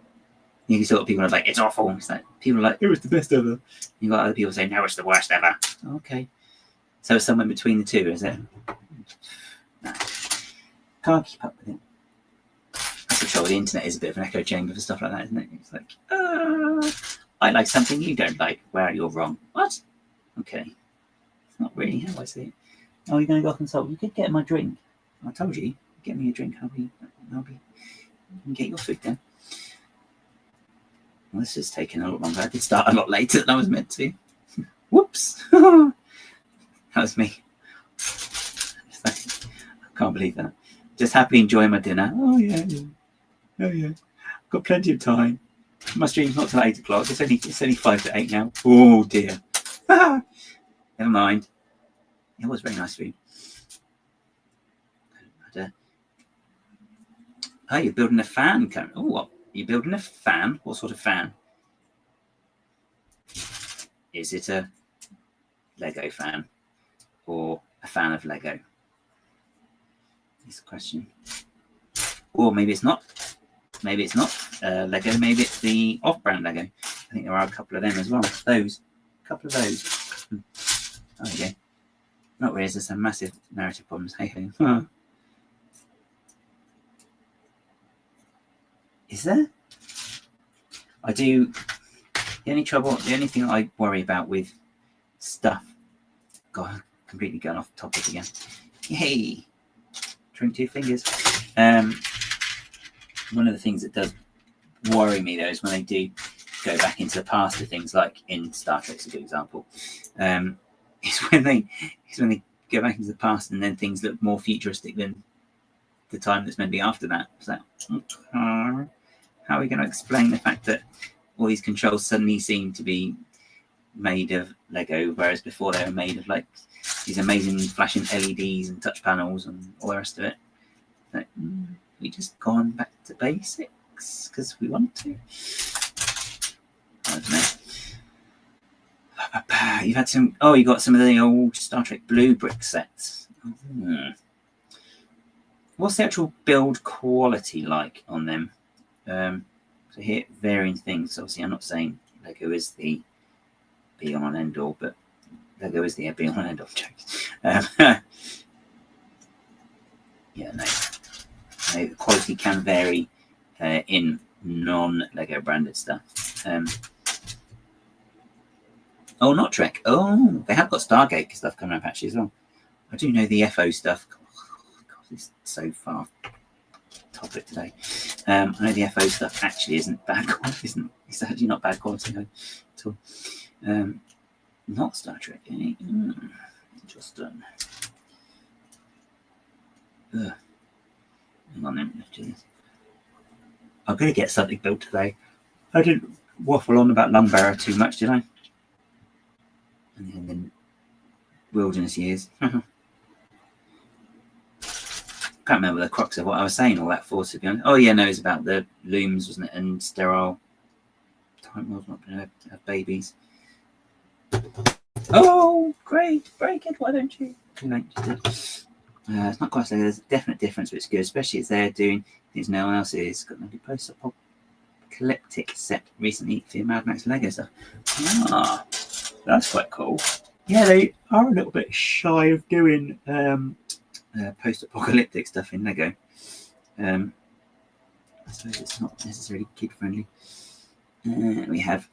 You can sort of people are like, it's awful. It's like, people are like, it was the best ever. You've got other people saying, no, it's the worst ever. Okay. So it's somewhere between the two, is it? No. Can't keep up with it. That's the trouble. The internet is a bit of an echo chamber for stuff like that, isn't it? It's like, I like something you don't like. Well, you're wrong. What? Okay. It's not really how I see it. Oh, you're going to go consult. You could get my drink. I told you. Get me a drink. I'll be. You can get your food then. Well, this is taking a lot longer. I did start a lot later than I was meant to. Whoops. That was me. I can't believe that. Just happily enjoying my dinner. Oh yeah. Oh yeah. Got plenty of time. My stream's not till 8 o'clock. It's only 5 to 8 now. Oh dear. Never mind. It was very nice food. But, oh, you're building a fan, Karen. Oh, what? You're building a fan? What sort of fan? Is it a Lego fan or a fan of Lego? Is the question. Or maybe it's not. Maybe it's not Lego. Maybe it's the off-brand Lego. I think there are a couple of them as well. Those. A couple of those. Oh, there you go. Not really. There's some massive narrative problems. Hey, ho. Is there? I do. The only thing I worry about with stuff. God, I'm completely going off topic again. Yay! Drink 2 fingers. One of the things that does worry me though is when they do go back into the past to things like in Star Trek's a good example. Is when they go back into the past and then things look more futuristic than the time that's meant to be after that. So, how are we going to explain the fact that all these controls suddenly seem to be made of Lego, whereas before they were made of like these amazing flashing LEDs and touch panels and all the rest of it? Like, we just gone back to basics because we want to. I don't know. You've had some. Oh, you got some of the old Star Trek blue brick sets. What's the actual build quality like on them? So here, varying things. Obviously, I'm not saying Lego is the be-all and end-all, but Lego is the be-all and end-all jokes. Yeah, no. The quality can vary in non-Lego branded stuff. Oh, not Trek. Oh, they have got Stargate stuff coming up actually as well. I do know the FO stuff. God, it's so far topic today. I know the FO stuff actually isn't bad quality, isn't it? It's actually not bad quality at all. Not Star Trek. Just hang on then. Let's do this. I'm going to get something built today. I didn't waffle on about Lungbearer too much, did I? And then wilderness years. Can't remember the crux of what I was saying all that for, to be honest. Oh yeah, no, it's about the looms, wasn't it? And sterile time was not going to have babies. Oh, great, break it, why don't you? Too late, just did. It's not quite so there's a definite difference, but it's good, especially as they're doing things no one else is. Got a post-apocalyptic set recently for Mad Max Lego stuff. Ah, that's quite cool. Yeah, they are a little bit shy of doing post-apocalyptic stuff in Lego. I suppose it's not necessarily kid-friendly. We have,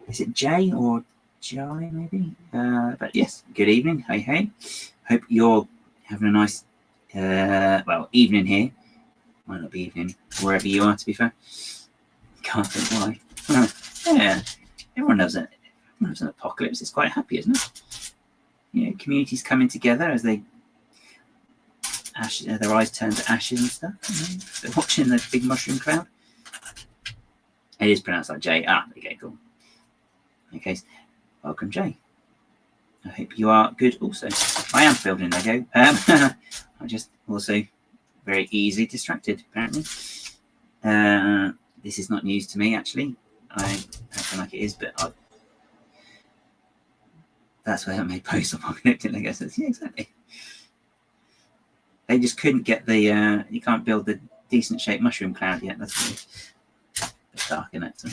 is it Jay or Jai maybe? But yes, good evening. Hey, hey. Hope you're having a nice, evening here. Might not be evening wherever you are, to be fair. Can't think why. Yeah, everyone knows it. Everyone knows an apocalypse. It's quite happy, isn't it? Yeah, communities coming together as they their eyes turn to ashes and stuff. They're watching the big mushroom cloud. It is pronounced like J. Ah, okay, cool. Okay, welcome, Jay. I hope you are good also. I am building Lego. I'm just also very easily distracted, apparently. This is not news to me, actually. I don't feel like it is, but that's why I made post-apocalyptic Lego sets. Yeah, exactly. They just couldn't get the, you can't build the decent shaped mushroom cloud yet. That's weird. A bit dark in it. So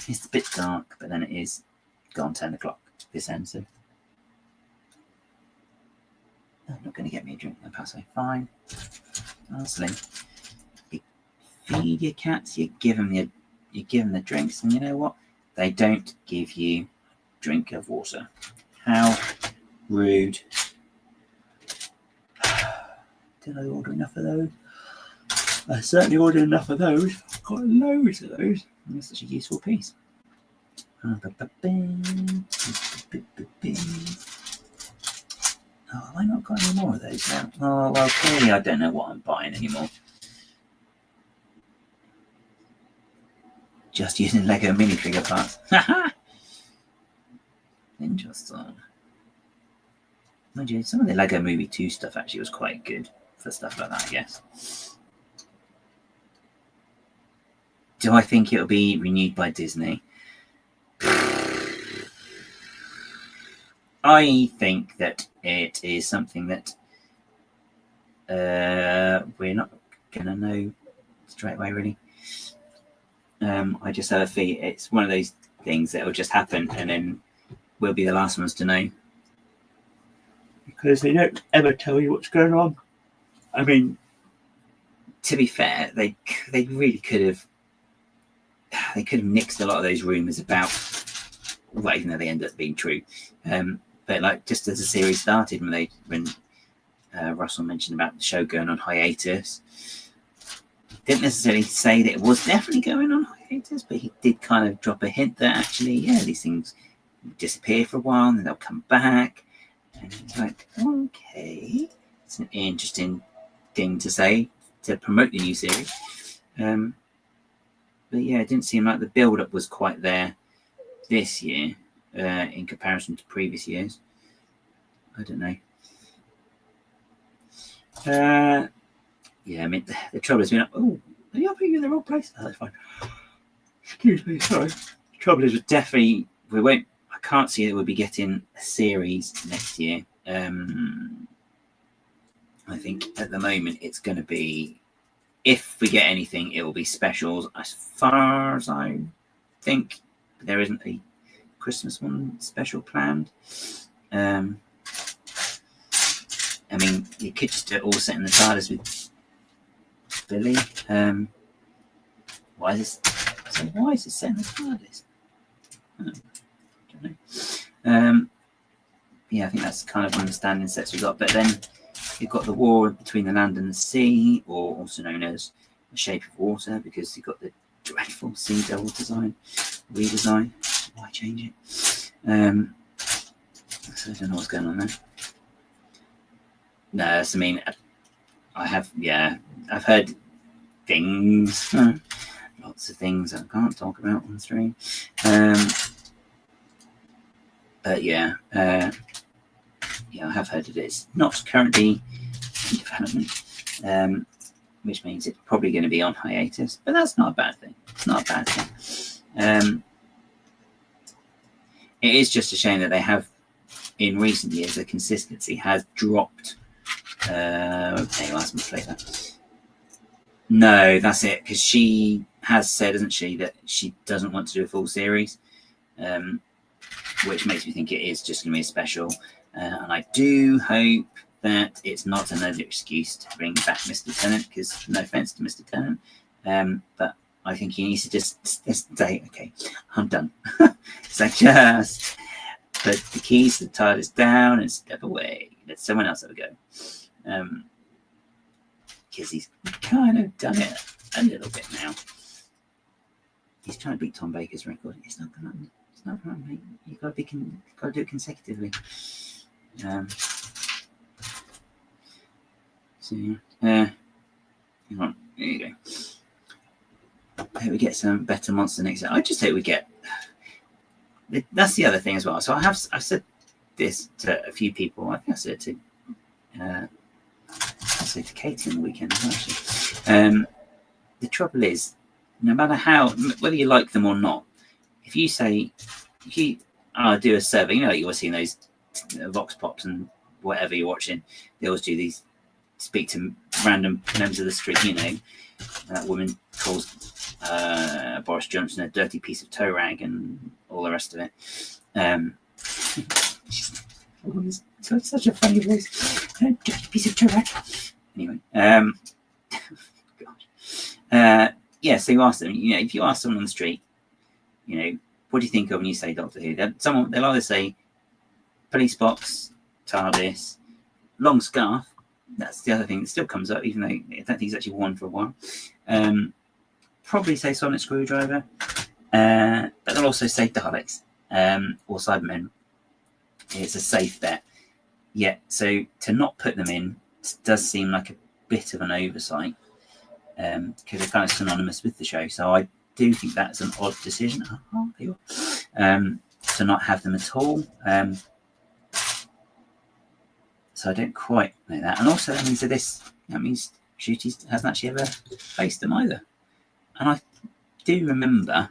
it's a bit dark, but then it is gone 10 o'clock this end. So I'm not going to get me a drink. I'll pass it. Fine. Honestly, you feed your cats, you give them the drinks, and you know what? They don't give you a drink of water. How rude. Did I order enough of those? I certainly ordered enough of those. got loads of those. That's such a useful piece. Oh, have I not got any more of those now? Oh, well, clearly I don't know what I'm buying anymore. Just using Lego minifigure parts. Interesting. Mind you, some of the Lego Movie 2 stuff actually was quite good for stuff like that, I guess. Do I think it'll be renewed by Disney? I think that it is something that we're not going to know straight away, really. I just have a feeling it's one of those things that will just happen and then we'll be the last ones to know. Because they don't ever tell you what's going on. I mean, to be fair, they really could have nixed a lot of those rumours about, well, even though they ended up being true. But like just as the series started, when Russell mentioned about the show going on hiatus, didn't necessarily say that it was definitely going on hiatus, but he did kind of drop a hint that actually, yeah, these things disappear for a while and then they'll come back. And it's like, okay, it's an interesting thing to say to promote the new series. But yeah, it didn't seem like the build-up was quite there this year in comparison to previous years. I don't know. Yeah, I mean, the trouble has been, oh, are you putting you in the wrong place? Oh, that's fine. Excuse me, sorry. The trouble is, definitely, I can't see that we'll be getting a series next year. I think at the moment it's going to be, if we get anything, it will be specials. As far as I think, there isn't a Christmas one special planned. I mean, you could just do it all set in the TARDIS with Billy. Why is it set in the TARDIS? I don't know. Yeah, I think that's kind of one of the standing sets we've got. But then you've got the war between the land and the sea, or also known as the Shape of Water, because you've got the dreadful Sea Devil redesign. Why change it? So I don't know what's going on there. No, I mean, I've heard things, lots of things I can't talk about on stream. But yeah, I have heard that it's not currently in development, which means it's probably going to be on hiatus. But that's not a bad thing. It's not a bad thing. It is just a shame that they have, in recent years, the consistency has dropped. Okay, you asked me to play that. No, that's it, because she has said, hasn't she, that she doesn't want to do a full series, which makes me think it is just going to be a special. And I do hope that it's not another excuse to bring back Mr. Tennant, because no offense to Mr. Tennant, but I think he needs to just say, okay, I'm done. So just put the keys to the TARDIS down and step away. Let someone else have a go. Because he's kind of done it a little bit now. He's trying to beat Tom Baker's record. It's not going to happen. It's not going to happen, mate. You've got to do it consecutively. So, hang on. There you go. I hope we get some better monster next year. I just hope we get. That's the other thing as well. So I've said this to a few people. I think I said it to. I said to Katie on the weekend actually. The trouble is, no matter whether you like them or not, if you do a survey, you know, you're seeing those Vox Pops and whatever you're watching, they always do these, speak to random members of the street, you know, that woman calls Boris Johnson a dirty piece of toe rag and all the rest of it. She's such a funny voice. Dirty piece of toe rag. Anyway, gosh. Yeah, so you ask them, you know, if you ask someone on the street, you know, what do you think of when you say Doctor Who? They'll either say police box, TARDIS, long scarf. That's the other thing that still comes up, even though I don't think he's actually worn for a while. probably say sonic screwdriver, but they'll also say Daleks or Cybermen. It's a safe bet. Yeah, so to not put them in does seem like a bit of an oversight because they're kind of synonymous with the show. So I do think that's an odd decision to not have them at all. So I don't quite know that. And also that means Shooty hasn't actually ever faced them either. And I do remember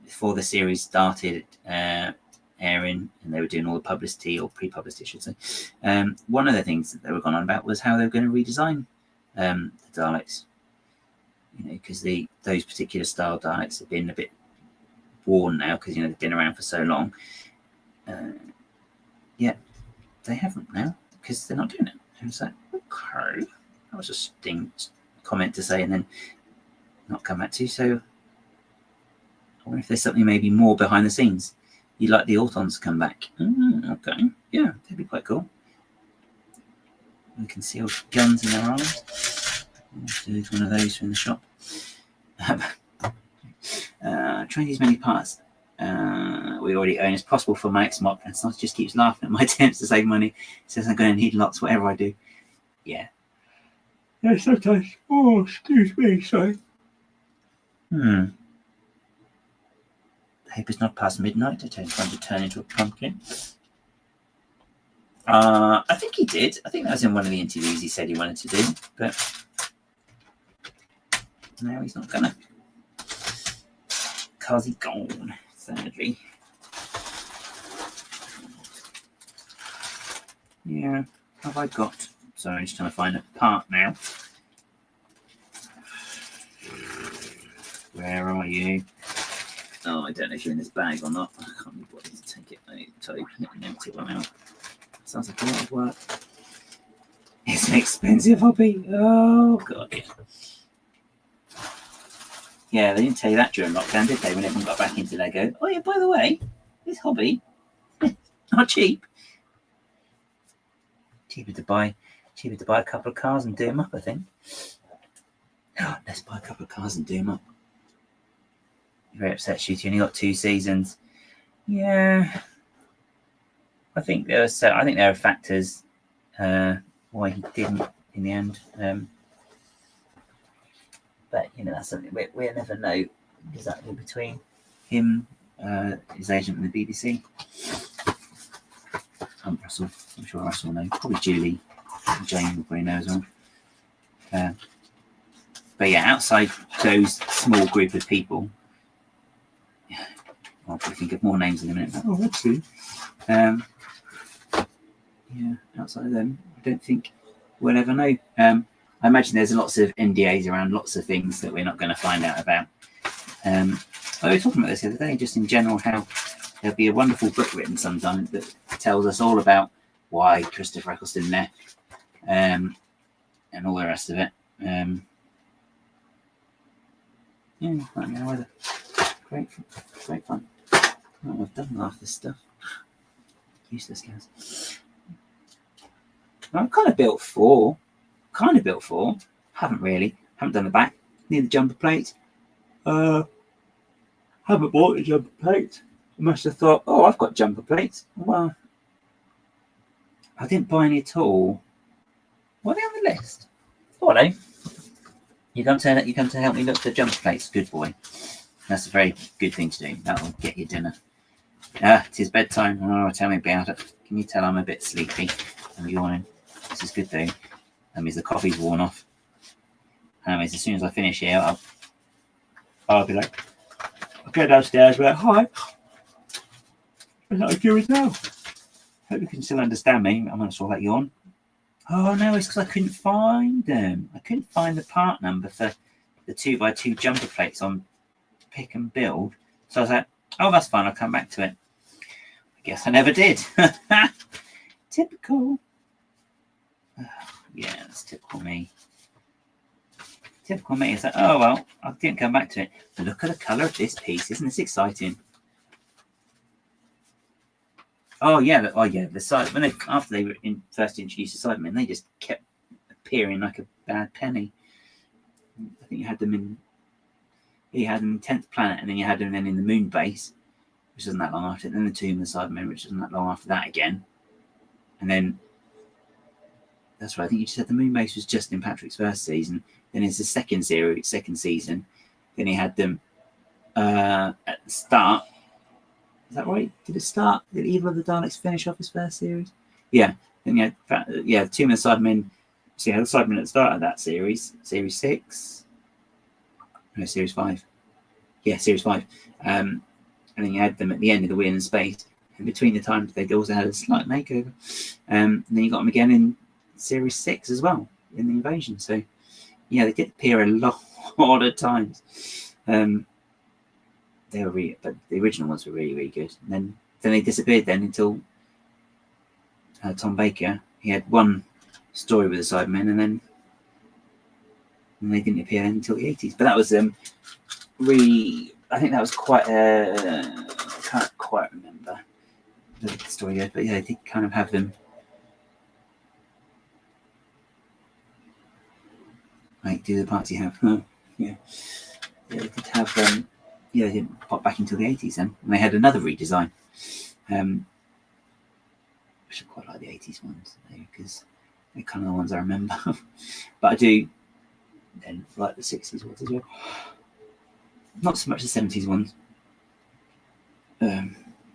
before the series started airing and they were doing all the publicity, or pre-publicity I should say, one of the things that they were going on about was how they were going to redesign the Daleks. Because those particular style Daleks have been a bit worn now because they've been around for so long. They haven't now because they're not doing it. And it's like, okay, that was a sting comment to say and then not come back to. So I wonder if there's something maybe more behind the scenes. You'd like the Autons to come back. Okay, yeah, that'd be quite cool. We can see all guns in their arms. There's one of those from the shop. Trying as many parts we already own as possible for my ex-mop, and Snot just keeps laughing at my attempts to save money. Says I'm going to need lots whatever I do. Yeah, sometimes. Oh, excuse me, sorry. The paper's not past midnight. I don't want to turn into a pumpkin. I think he did. I think that was in one of the interviews he said he wanted to do, but now he's not gonna. Because he's gone, sadly. Yeah, what have I got? Sorry, I'm just trying to find a part now. Where are you? Oh, I don't know if you're in this bag or not. I can't be bothered to take it out, to open it and empty one out. Sounds like a lot of work. It's an expensive hobby. Oh, God. Yeah, they didn't tell you that during lockdown, did they, when everyone got back into Lego? Oh, yeah, by the way, this hobby, not cheap. Cheaper to buy a couple of cars and do them up, I think. Let's buy a couple of cars and do them up. You're very upset, Shooty. You only got 2 seasons. Yeah. I think there are factors why he didn't in the end. But that's something we'll never know exactly between him, his agent, and the BBC. Russell, I'm sure Russell will know. Probably Julie, Jane will probably know as well. But yeah, outside those small group of people, I'll probably think of more names in a minute. Oh, that's true. Yeah, outside of them, I don't think we'll ever know. I imagine there's lots of NDAs around lots of things that we're not going to find out about. We were talking about this the other day, just in general, how there'll be a wonderful book written sometime that tells us all about why Christopher Eccleston left and all the rest of it. Yeah, right now, either. Great fun. Oh, I've done half this stuff. Useless guys. I'm kind of built for. Haven't done the back. Need the jumper plate. Haven't bought the jumper plate. I must have thought, oh, I've got jumper plates. Well, I didn't buy any at all. Were they on the list? Oh, hello. You come to help me look for jumper plates. Good boy. That's a very good thing to do. That'll get you dinner. It is bedtime. Oh, tell me about it. Can you tell I'm a bit sleepy? I'm yawning. This is good though. That means the coffee's worn off. That means as soon as I finish here, I'll be like, I'll go downstairs, but hi. What are you doing now? Hope you can still understand me. I'm going to sort that yawn. Oh no, it's because I couldn't find them. I couldn't find the part number for the 2x2 jumper plates on Pick and Build. So I was like, oh, that's fine. I'll come back to it. I guess I never did. Typical. Yeah, that's typical me. Typical me. It's like, oh, well, I didn't come back to it. But look at the colour of this piece. Isn't this exciting? Oh, yeah. The side, after they were first introduced the Cybermen, they just kept appearing like a bad penny. I think had them in 10th Planet, and then you had them then in the Moon Base, which wasn't that long after. Then the Tomb of the Cybermen, which wasn't that long after that again. And then that's right. I think you just said the Moon Base was just in Patrick's first season. Then it's the second season. Then he had them at the start. Is that right? Did it start? Did Evil of the Daleks finish off his first series? Yeah. Then you had Tomb of the Cybermen. So you had the Cybermen at the start of that series 6. No, series 5. Yeah, series 5. And then you had them at the end of the Wheel in Space. And between the times, they also had a slight makeover. And then you got them again in series 6 as well, in the Invasion. So, yeah, they did appear a lot of times. They were but the original ones were really, really good. And then they disappeared then until Tom Baker. He had one story with the Cybermen, and they didn't appear until the 80s. But that was really, I think that was quite I can't quite remember the story goes, but yeah, they did kind of have them like do the parts you have. Yeah, they did have they didn't pop back until the 80s then, and they had another redesign, which I quite like the 80s ones because they're kind of the ones I remember. But I do then like the 60s ones as well. Not so much the 70s ones.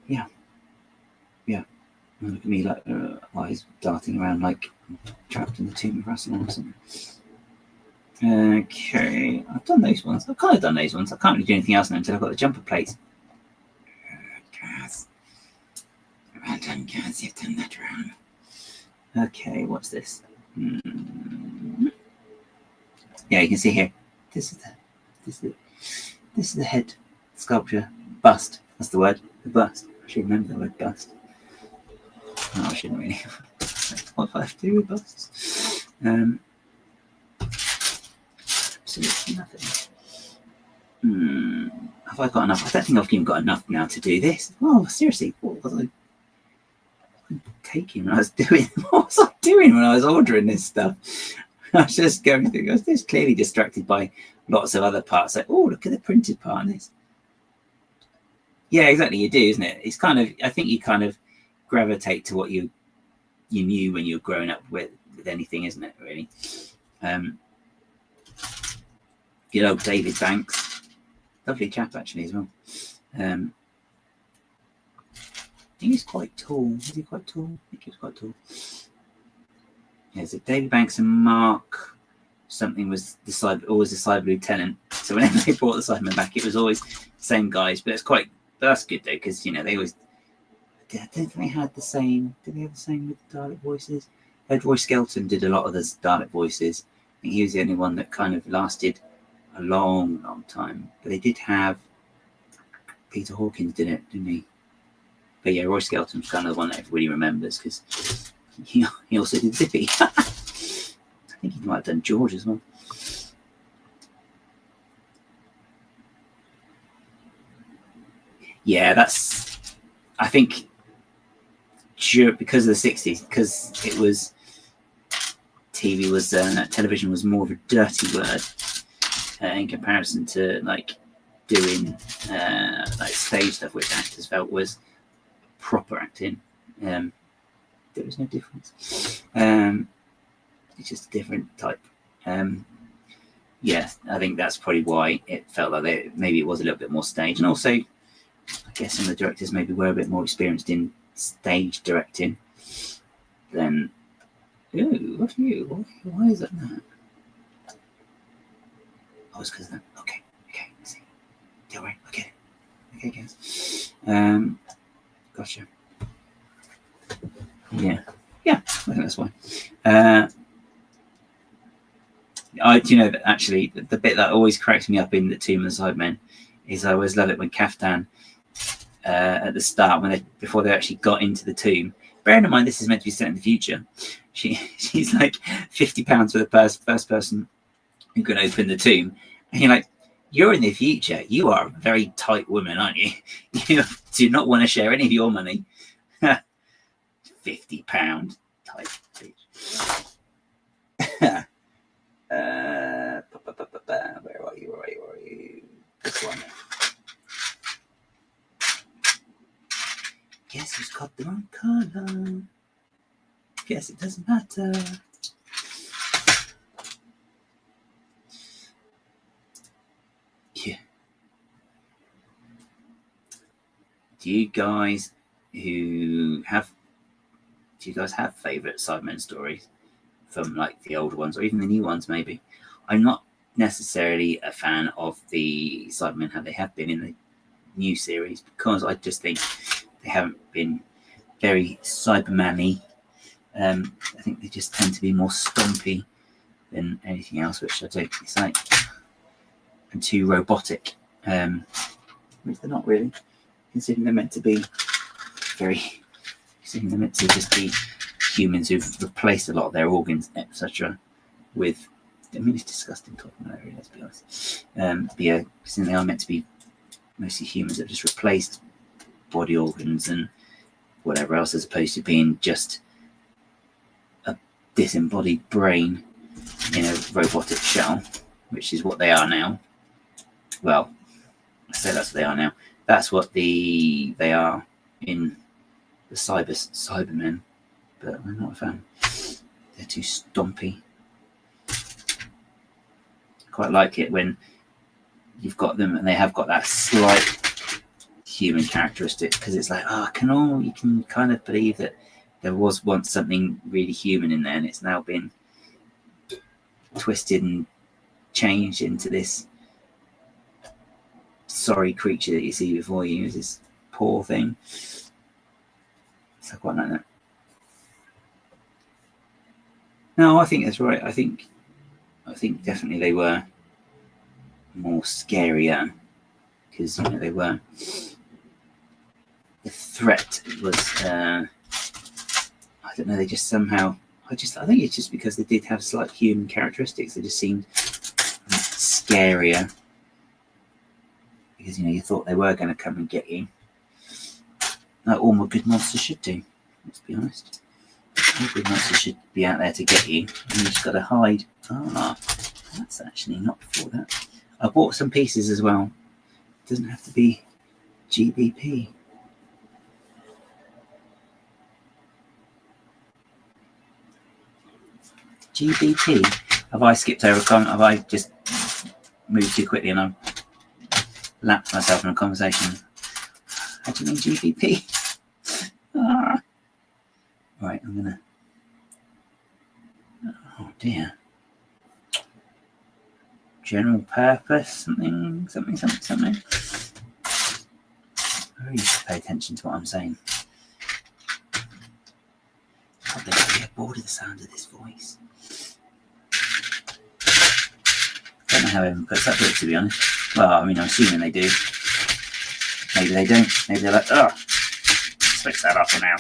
Yeah. Look at me like eyes darting around like trapped in the tomb of Russell or something. Okay, I've done those ones. I've kind of done those ones. I can't really do anything else now until I've got the jumper plates. Gaz. Well done, Gaz. You've done that wrong. Okay, what's this? Yeah, you can see here. This is the head sculpture bust. That's the word. The bust. I should remember the word bust. No, I shouldn't really. What do I have to do with busts? Absolutely nothing. Have I got enough? I don't think I've even got enough now to do this. Oh, seriously, what was I taking when I was doing? What was I doing when I was ordering this stuff? I was just going through. I was just clearly distracted by lots of other parts. Like, oh, look at the printed part on this. Yeah, exactly. You do, isn't it? It's kind of. I think you kind of gravitate to what you knew when you were growing up with anything, isn't it? Really. Good old David Banks, lovely chap actually as well. I think he's quite tall. Is he quite tall? I think he's quite tall. Yeah, so David Banks and Mark something was always the cyber lieutenant. So whenever they brought the Cybermen back, it was always the same guys. But it's quite that's good though because they always. I don't think they had the same. Did they have the same with the Dalek voices? Roy Skelton did a lot of the Dalek voices. I think he was the only one that kind of lasted a long, long time. But they did have Peter Hawkins did it, didn't he? But yeah, Roy Skelton's kind of the one that everybody remembers because he also did Zippy. I think he might have done George as well. Yeah, that's. I think because of the 60s, because it was television was more of a dirty word in comparison to like doing like stage stuff, which actors felt was proper acting. There was no difference. It's just a different type. Yeah, I think that's probably why it felt like maybe it was a little bit more stage, and also I guess some of the directors maybe were a bit more experienced in stage directing than. Ooh, what are you? Why is it that? Oh, it's because of that. Okay, I see. Don't worry, okay, guys. Gotcha. Yeah, I think that's why. Actually, the bit that always cracks me up in the Tomb of the Cybermen is I always love it when Kaftan at the start, before they actually got into the tomb. Bearing in mind this is meant to be set in the future, she's like £50 for the first person who can open the tomb, and you're like, you're in the future. You are a very tight woman, aren't you? You do not want to share any of your money. £50 type bitch. Where Guess who's got the wrong colour? Guess it doesn't matter. Yeah. Do you guys have favourite Cybermen stories from like the older ones or even the new ones? Maybe. I'm not necessarily a fan of the Cybermen how they have been in the new series because I just think they haven't been very Cyberman-y. I think they just tend to be more stompy than anything else, which I don't dislike, and too robotic, which they're not really, considering they're meant to be considering they're meant to just be humans who've replaced a lot of their organs, etc. with, I mean, it's disgusting talking about it, let's be honest. Since they are meant to be mostly humans that have just replaced body organs and whatever else, as opposed to being just a disembodied brain in a robotic shell, which is what they are now. Well, I say that's what they are now. That's what they are in the Cybermen, but I'm not a fan. They're too stompy. Quite like it when you've got them and they have got that slight human characteristic, because it's like, you can kind of believe that there was once something really human in there and it's now been twisted and changed into this sorry creature that you see before you, this poor thing. So I quite like that. No, I think that's right. I think definitely they were more scarier because they were. The threat was. I don't know. They just somehow. I think it's just because they did have slight human characteristics. They just seemed scarier because you thought they were going to come and get you. Like all my good monsters should do. Let's be honest. All good monsters should be out there to get you, and you just got to hide. That's actually not before that. I bought some pieces as well. It doesn't have to be GBP. GBP? Have I skipped over? Have I just moved too quickly and I've lapped myself in a conversation? How do you mean GBP? Right, I'm gonna. Oh dear. General purpose, something. I really should pay attention to what I'm saying. I'm going to get bored of the sound of this voice. I don't know how everyone puts up with it, to be honest. Well, I mean, I'm assuming they do. Maybe they don't. Maybe they're like, switch that off for now.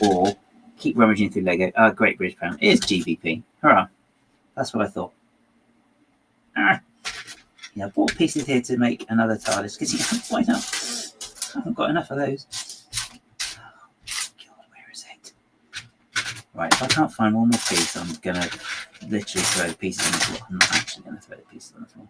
Or keep rummaging through Lego. Great British Pound. It is GBP. Hurrah. That's what I thought. I bought pieces here to make another TARDIS because why not? I haven't got enough of those. Oh, God, where is it? Right, if I can't find one more piece, I'm going to literally throw the pieces on the floor. I'm not actually going to throw the pieces on the floor.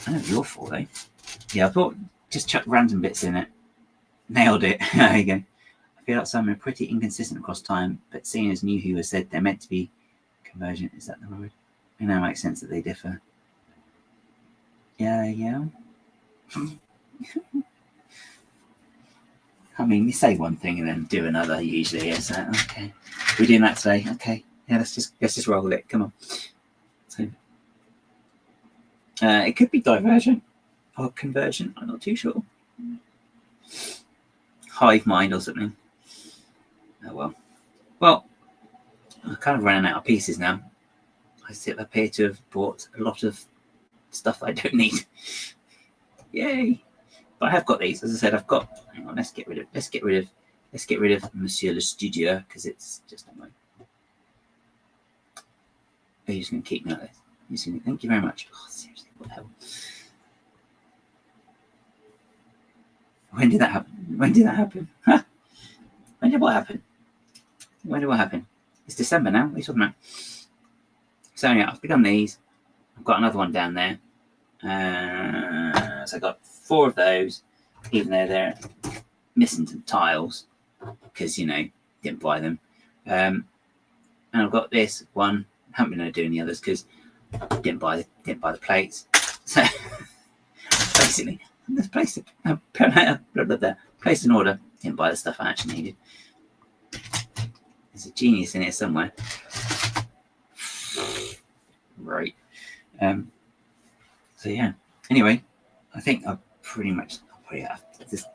I know you're for, eh? Yeah, I thought just chuck random bits in it. Nailed it. There you go. I feel like some are pretty inconsistent across time, but seeing as New Who has said they're meant to be convergent, is that the word? It now makes sense that they differ. Yeah. I mean, we say one thing and then do another usually. Yeah, so okay, we're doing that today. Okay, yeah, let's just roll it. Come on. So, it could be divergent or convergent. I'm not too sure. Hive mind or something. Oh well. I'm kind of running out of pieces now. I appear to have bought a lot of stuff I don't need. Yay! But I have got these. As I said, I've got. Hang on. Let's get rid of Monsieur le Studio because it's just not mine. Are you just going to keep me like this? Thank you very much. Oh, seriously, what the hell? When did that happen? Huh? When did what happen? It's December now. What are you talking about? So anyway, I've begun these. I've got another one down there. So I got 4 of those, even though they're missing some tiles because didn't buy them. And I've got this one. Haven't been able to do any others because didn't buy the plates. So basically, let's place an order. Didn't buy the stuff I actually needed. There's a genius in here somewhere. Right. So yeah. Anyway, I think I've pretty much. There's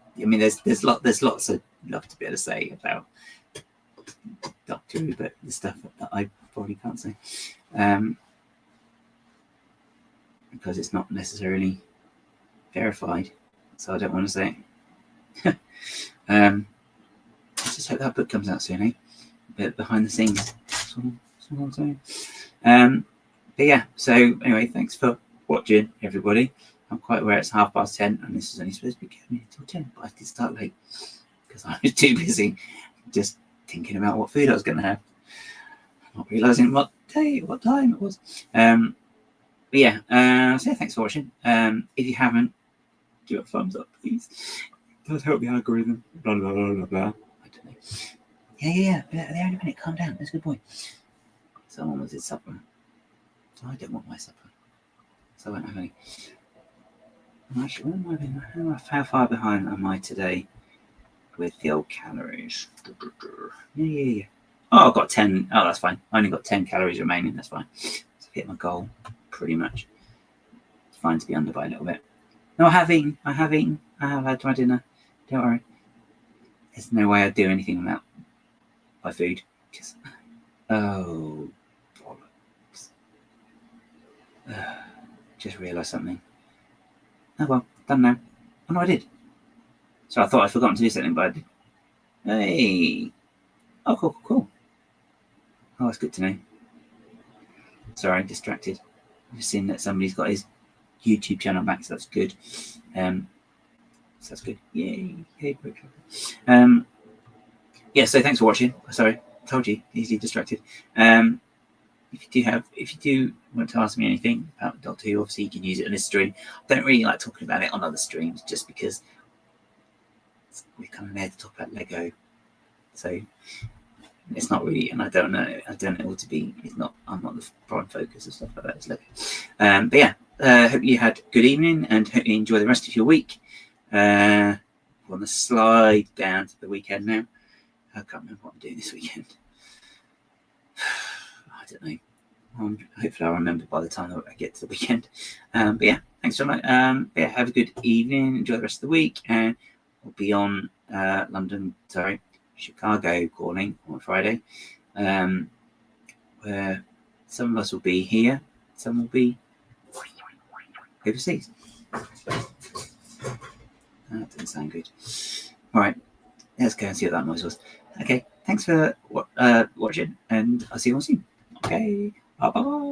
lots of love to be able to say about Doctor Who, but the stuff that I probably can't say because it's not necessarily verified. So I don't want to say it. I just hope that book comes out soon, A bit behind the scenes. That's what I'm saying. But yeah, so anyway, thanks for watching, everybody. I'm quite aware it's 10:30, and this is only supposed to be going until 10, but I did start late because I was too busy just thinking about what food I was going to have, not realising what time it was. But yeah, so yeah, thanks for watching. If you haven't, give it a thumbs up, please. It does help the algorithm. Blah blah blah blah blah. I don't know. Yeah. The only minute, calm down. That's a good boy. Someone was his supper. So I don't want my supper. So I won't have any. Actually, how far behind am I today with the old calories? Yeah. Oh, I've got 10. Oh, that's fine. I only got 10 calories remaining. That's fine. So I've hit my goal, pretty much. It's fine to be under by a little bit. No, I have had my dinner. Don't worry. There's no way I'd do anything without my food. Oh, bollocks. Just realised something. Oh well, done now. Oh no, I did. So I thought I'd forgotten to do something, but I did. Hey. Oh, cool. Oh, that's good to know. Sorry, distracted. I've seen that somebody's got his YouTube channel back, so that's good. So that's good. Yay. Yeah, so thanks for watching. Sorry, told you, easily distracted. If you do want to ask me anything about Doctor Who, obviously you can use it in this stream. I don't really like talking about it on other streams just because we're kind of there to talk about Lego. So it's not really, and I don't know what to be. I'm not the prime focus of stuff like that. It's Lego. But yeah, hope you had a good evening and hope you enjoy the rest of your week. We're on the slide down to the weekend now. I can't remember what I'm doing this weekend. I don't know. Hopefully I'll remember by the time I get to the weekend. But yeah, thanks so much. Have a good evening. Enjoy the rest of the week. And we'll be on Chicago calling on Friday. Where some of us will be here. Some will be overseas. That didn't sound good. All right. Let's go and see what that noise was. Okay. Thanks for watching, and I'll see you all soon. Okay. Bye-bye.